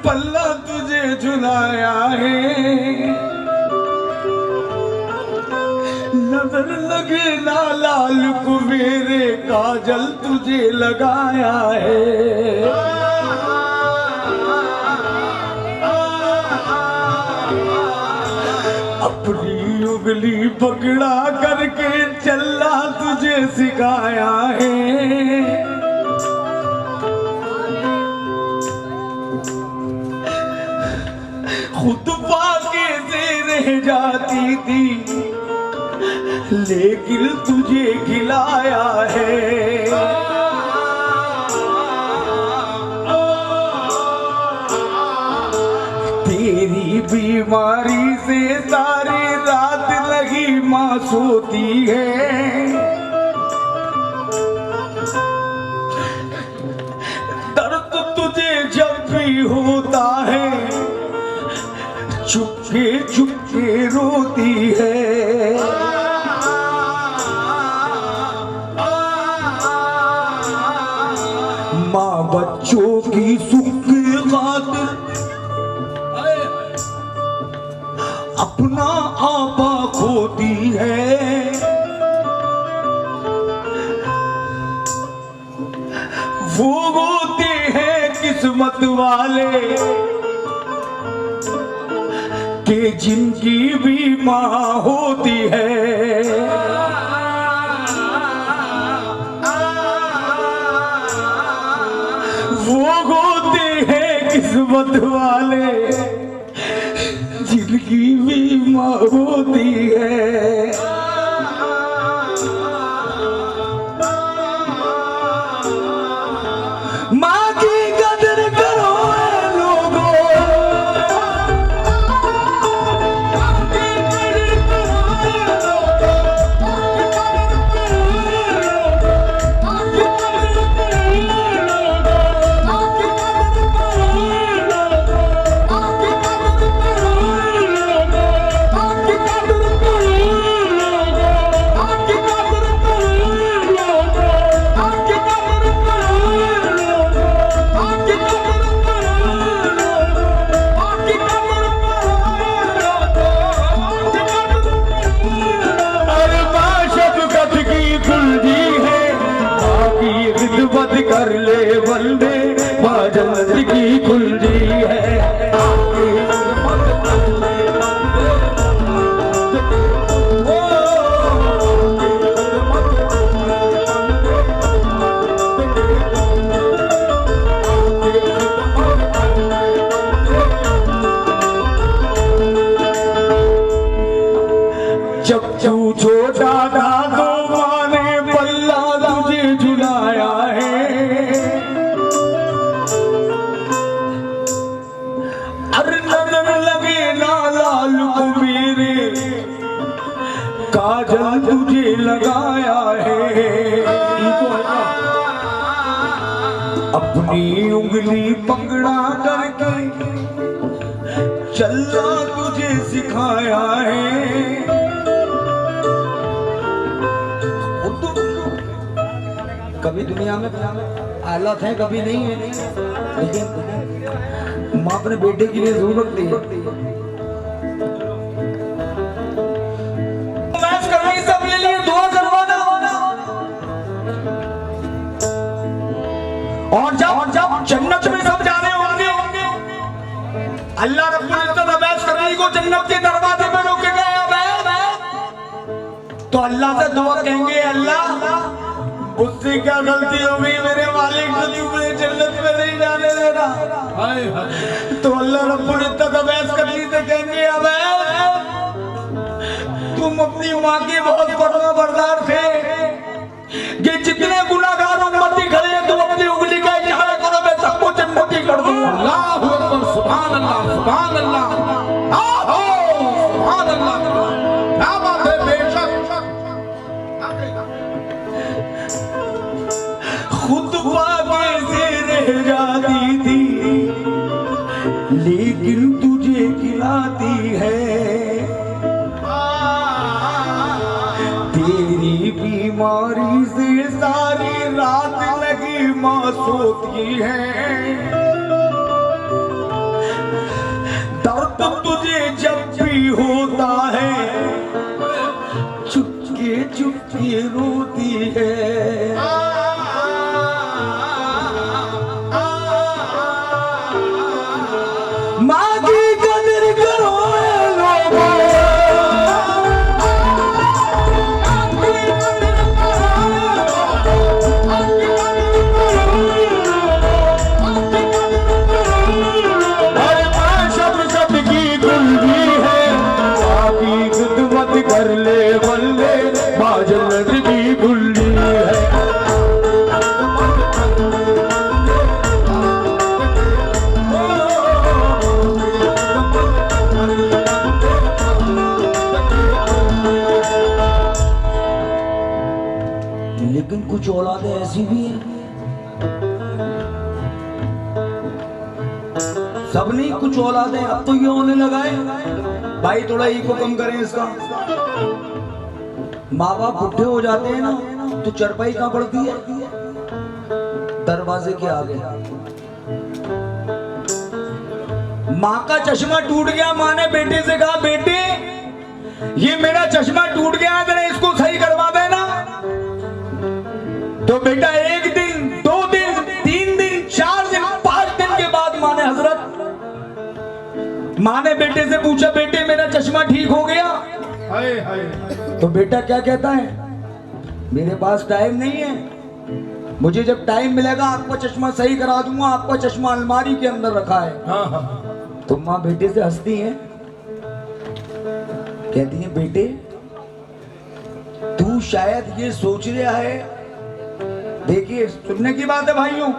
पल्ला तुझे झुलाया है, नजर लगे ना लाल को मेरे काजल तुझे लगाया है। अपनी उंगली पकड़ा करके चलना तुझे सिखाया है। खुद पाके से रह जाती थी लेकिन तुझे खिलाया है। तेरी बीमारी से सारी रात लगी माँ सोती है, दर्द तुझे जब भी होता है चुपके चुपके रोती है। माँ बच्चों की सुख की खातिर अपना आपा खोती है। वो होते हैं किस्मत वाले कि जिनकी भी माँ होती है। वो होते हैं किस्मत वाले जिनकी भी माँ होती है। माँ की कदर करो लोगों, कर ले बंदे माँ जन्नत की कुंजी है। छोटा था तो माँ ने पल्ला तुझे झुलाया है, अरे नजर लगे ना लाल को मेरे, काजल तुझे लगाया है, अपनी उंगली पकड़ा करके चलना तुझे सिखाया है। कभी दुनिया में हालात हैं, कभी नहीं है, लेकिन माँ अपने बेटे के लिए जरूर रखती है। मैच करने की सबके लिए दुआ करवाना, और जब जन्नत में सब जाने होंगे, अल्लाह रब्बुल इज्जत अवैस करने को जन्नत के दरवाजे में रोके गए, तो अल्लाह से दुआ कहेंगे, अल्लाह मुझसे क्या गलती हो गई, मेरे मालिक को मुझे जन्नत में नहीं जाने देना। तो अल्लाह रब्बुल इज्जत अवैस करनी से कहेंगे, अवैस तुम अपनी माँ के बहुत फरमा बरदार थे, ये जितने गुनाहगार उम्मती खड़े हैं, तुम अपनी उंगली का इशारा करो, मैं सबको जन्नती कर दूंगा। अल्लाहु अकबर, सुभान अल्लाह, सुभान अल्लाह, आहो सुभान अल्लाह, क्या बात है, बेशक खुद पाके से रह जाती थी, लेकिन तुझे खिलाती है, तेरी बीमारी से सारी रात लगी माँ सोती है, दर्द तुझे जब भी होता है चुपके चुपके रोती है। माँ की कदर करो लोगों, सबकी कुंजी है, आपकी खिदमत कर ले बल्ले, माँ जन्नत की कुंजी है। लेकिन कुछ औलादें ऐसी भी हैं, सब नहीं, कुछ औलादें अब तो ये होने लगा है, भाई थोड़ा इको कम करें इसका। माँ बाप बुढ़े हो जाते हैं ना, तो चरपाई कहाँ पड़ती है, दरवाजे के आगे। माँ का चश्मा टूट गया, माँ ने बेटे से कहा, बेटे ये मेरा चश्मा टूट गया है, जरा इसको सही करवा देना। तो बेटा एक दिन, 2 दिन, 3 दिन, 4 दिन, 5 दिन के बाद माँ ने बेटे से पूछा, बेटे मेरा चश्मा ठीक हो गया? हाय हाय, तो बेटा क्या कहता है, मेरे पास टाइम नहीं है, मुझे जब टाइम मिलेगा आपका चश्मा सही करा दूंगा, आपका चश्मा अलमारी के अंदर रखा है। हाँ हाँ, तो माँ बेटे से हंसती है, कहती है, बेटे तू शायद ये सोच रहा है, देखिए सुनने की बात है भाइयों,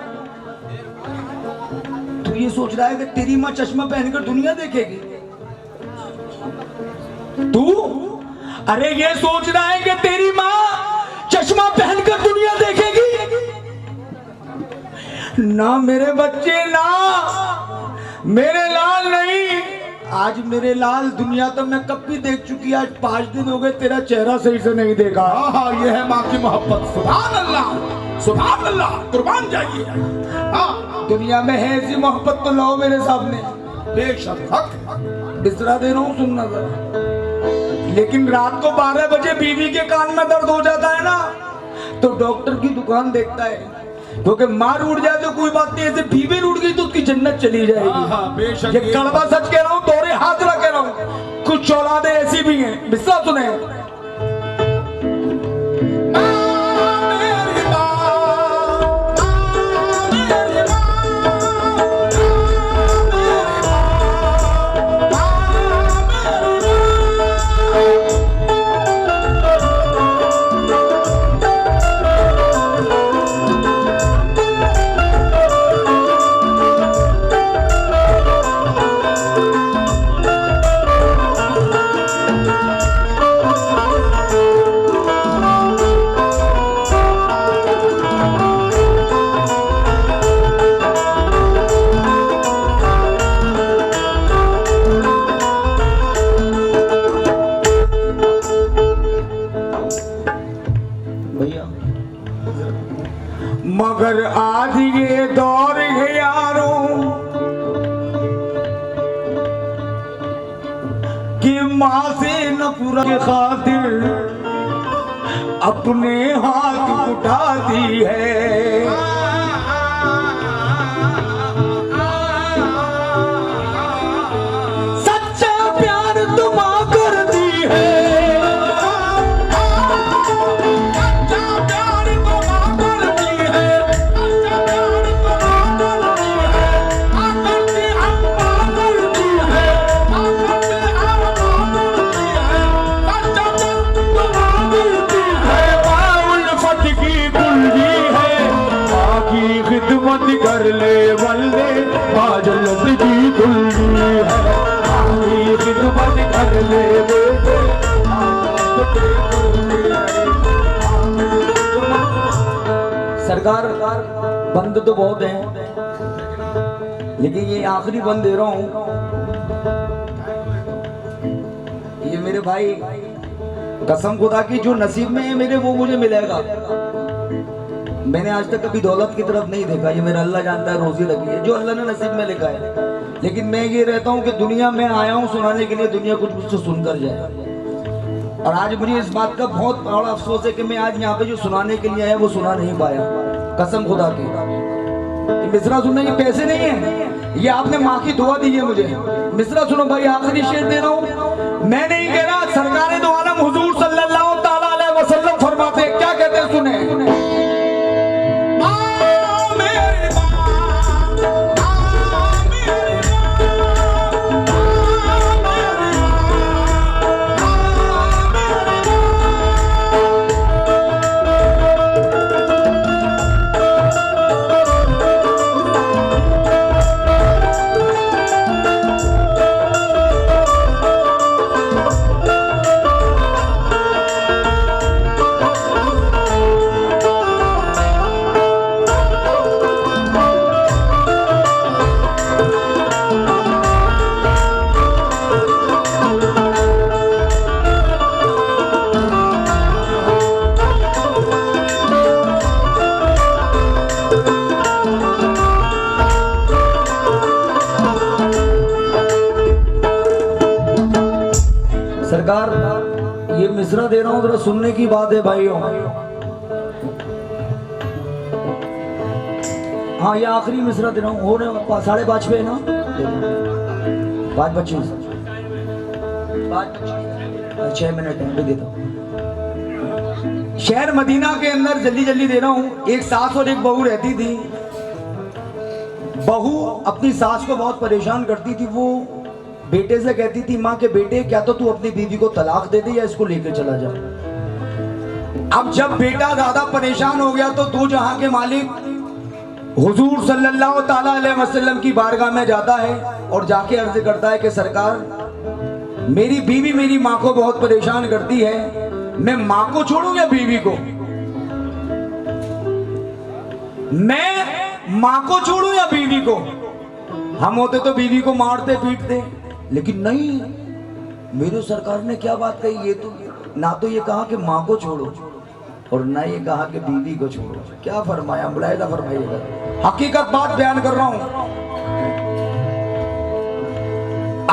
तू ये सोच रहा है कि तेरी माँ चश्मा पहनकर दुनिया देखेगी, तू अरे ये सोच रहा है कि तेरी माँ चश्मा पहनकर दुनिया देखेगी? ना मेरे बच्चे, ना मेरे लाल नहीं, आज मेरे लाल दुनिया तो मैं कब भी देख चुकी, आज 5 दिन हो गए तेरा चेहरा सही से नहीं देखा। हाँ हाँ, ये है माँ की मोहब्बत, सुभान अल्लाह, सुभान अल्लाह, कुर्बान जाइए। हाँ, दुनिया में है ऐसी मोहब्बत तो लाओ मेरे सामने, बेशक हक, बिस्तरा दे रहा हूँ, सुनना जरा। लेकिन रात को 12 बजे बीवी के कान में दर्द हो जाता है ना, तो डॉक्टर की दुकान देखता है, क्योंकि मार उड़ जाए तो कोई बात नहीं, ऐसे बीवी उड़ गई तो उसकी जन्नत चली जाएगी। हाँ हाँ, बेशक ये कड़वा सच कह रहा हूँ, तोरे हाथ रख कह रहा हूँ, कुछ औलादें ऐसी भी हैं, बिस्सा सुने, मगर आज ये दौर है यारों कि माँ से न पूरा के खातिर अपने हाथ उठाती है। कर ले वल्ले बाजलत की कुल्ली है, आखिरी खिदमत कर ले बेटे सरकार बंद तो बहुत हैं, लेकिन ये आखिरी बंद दे रहा हूं। ये मेरे भाई कसम खुदा की जो नसीब में है मेरे वो मुझे मिलेगा। मैंने आज तक कभी दौलत की तरफ नहीं देखा, ये मेरा अल्लाह जानता है, रोजी लगी है जो अल्लाह ने नसीब में लिखा है। लेकिन मैं ये रहता हूँ कि दुनिया में आया हूँ सुनाने के लिए, दुनिया कुछ मुझसे सुनकर जाए। और आज मुझे इस बात का बहुत बड़ा अफसोस है कि मैं आज यहाँ पे जो सुनाने के लिए आया वो सुना नहीं पाया, कसम खुदा की। मिसरा सुनने के पैसे नहीं है, ये आपने माँ की दुआ दी है मुझे। मिसरा सुनो भाई, आखिरी शेर दे रहा हूँ। मैं नहीं कह रहा, सरकार दो आलम हुजूर सल्लल्लाहु तआला अलैहि वसल्लम फरमाते, क्या कहते हैं सुने। सरकार ये मिसरा दे रहा हूं, जरा सुनने की बात है भाइयों। हाँ ये आखिरी मिसरा दे रहा हूं, हो रहे 5:30 पे ना, 5:25 6 मिनट है, देता हूं। शहर मदीना के अंदर जल्दी जल्दी दे रहा हूं। एक सास और एक बहू रहती थी। बहू अपनी सास को बहुत परेशान करती थी। वो बेटे से कहती थी, माँ के बेटे क्या तो तू अपनी बीवी को तलाक दे दे या इसको लेकर चला जा। अब जब बेटा ज्यादा परेशान हो गया तो दो जहां के मालिक हुजूर सल्लल्लाहु ताला अलैहि वसल्लम की बारगाह में जाता है और जाके अर्ज करता है कि सरकार, मेरी बीवी मेरी माँ को बहुत परेशान करती है, मैं माँ को छोड़ूं या बीवी को? मैं माँ को छोड़ूं या बीवी को? हम होते तो बीवी को मारते पीटते, लेकिन नहीं, मेरी सरकार ने क्या बात कही, ये तो ना तो ये कहा कि माँ को छोड़ो और ना ये कहा कि बीवी को छोड़ो। क्या फरमाया, मुलाहिजा फरमाइएगा, हकीकत बात बयान कर रहा हूं।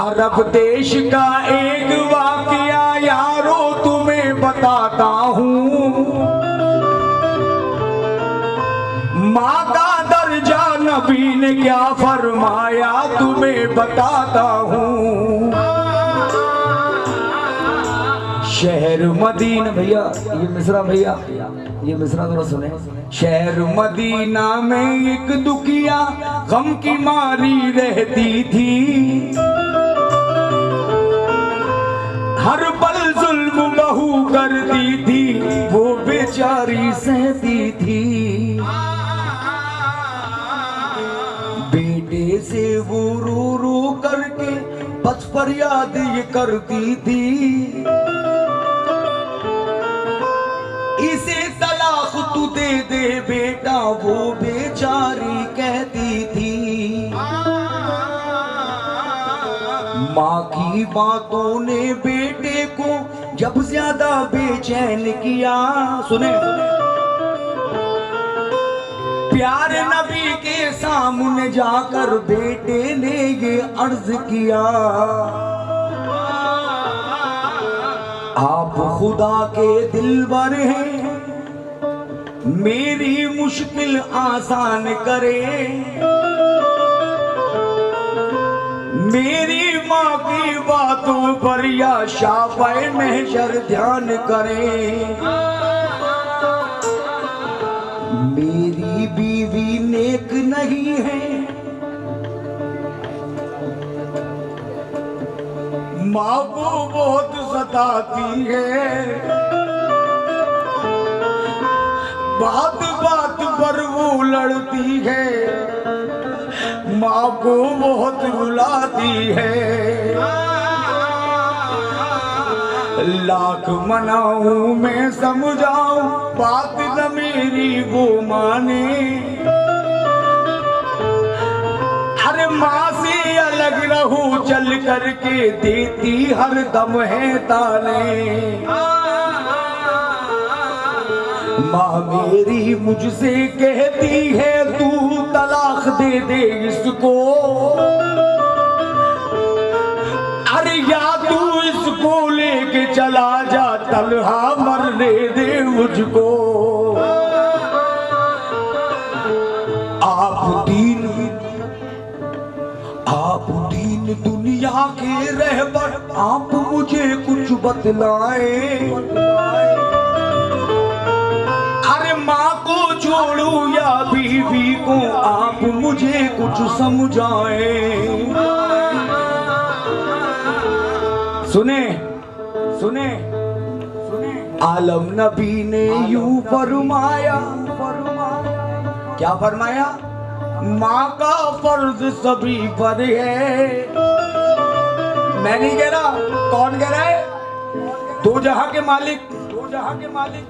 अरब देश का एक वाकया यारो तुम्हें बताता हूं। माँ का दर्जा नबी ने क्या फरमाया तुम्हें बताता हूं। शहर मदीना, भैया ये मिसरा, भैया ये मिसरा थोड़ा सुने। शहर मदीना में एक दुखिया गम की मारी रहती थी। हर पल जुल्म बहू करती थी, वो बेचारी सहती थी। बेटे से वो रो रो करके बस फरियाद ये करती थी, इसे तलाक तू दे दे बेटा, वो बेचारी कहती थी। माँ की बातों ने बेटे को जब ज्यादा बेचैन किया, सुने, प्यारे नबी के सामने जाकर बेटे ने ये अर्ज किया, आप खुदा के दिलबर हैं, मेरी मुश्किल आसान करें, मेरी माँ की बातों पर या शाफ़े महशर ध्यान करें। मेरी बीवी नेक नहीं है, माँ को बहुत सताती है, बात बात पर वो लड़ती है, माँ को बहुत रुलाती है। लाख मनाऊं मैं समझाऊं, बात न मेरी वो माने। अरे माँ से अलग रहूं चल करके देती हर दम है ताने। माँ मेरी मुझसे कहती है तू तलाक दे दे इसको, अरे या तू इसको लेके चला जा तलहा मरने दे मुझको। आप दीन दुनिया के रहबर, आप मुझे कुछ बतलाएं। अरे माँ को छोड़ू या बीवी को, आप मुझे कुछ समझाएं। सुने सुने सुने, आलम नबी ने यूं फरमाया, क्या फरमाया? माँ का फर्ज सभी पर है। मैं नहीं कह रहा, कौन कह रहा है? दो जहां के मालिक, दो जहां के मालिक।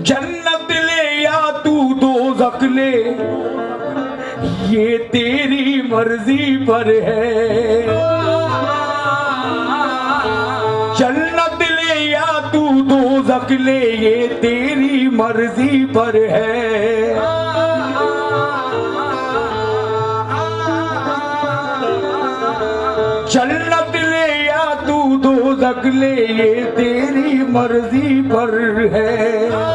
जन्नत ले या तू दोज़ख ले, ये तेरी मर्जी पर है। जन्नत ले या तू दोज़ख ले, ये तेरी मर्जी पर है। जन्नत ले या तू दोज़ख ले, ये तेरी मर्जी पर है।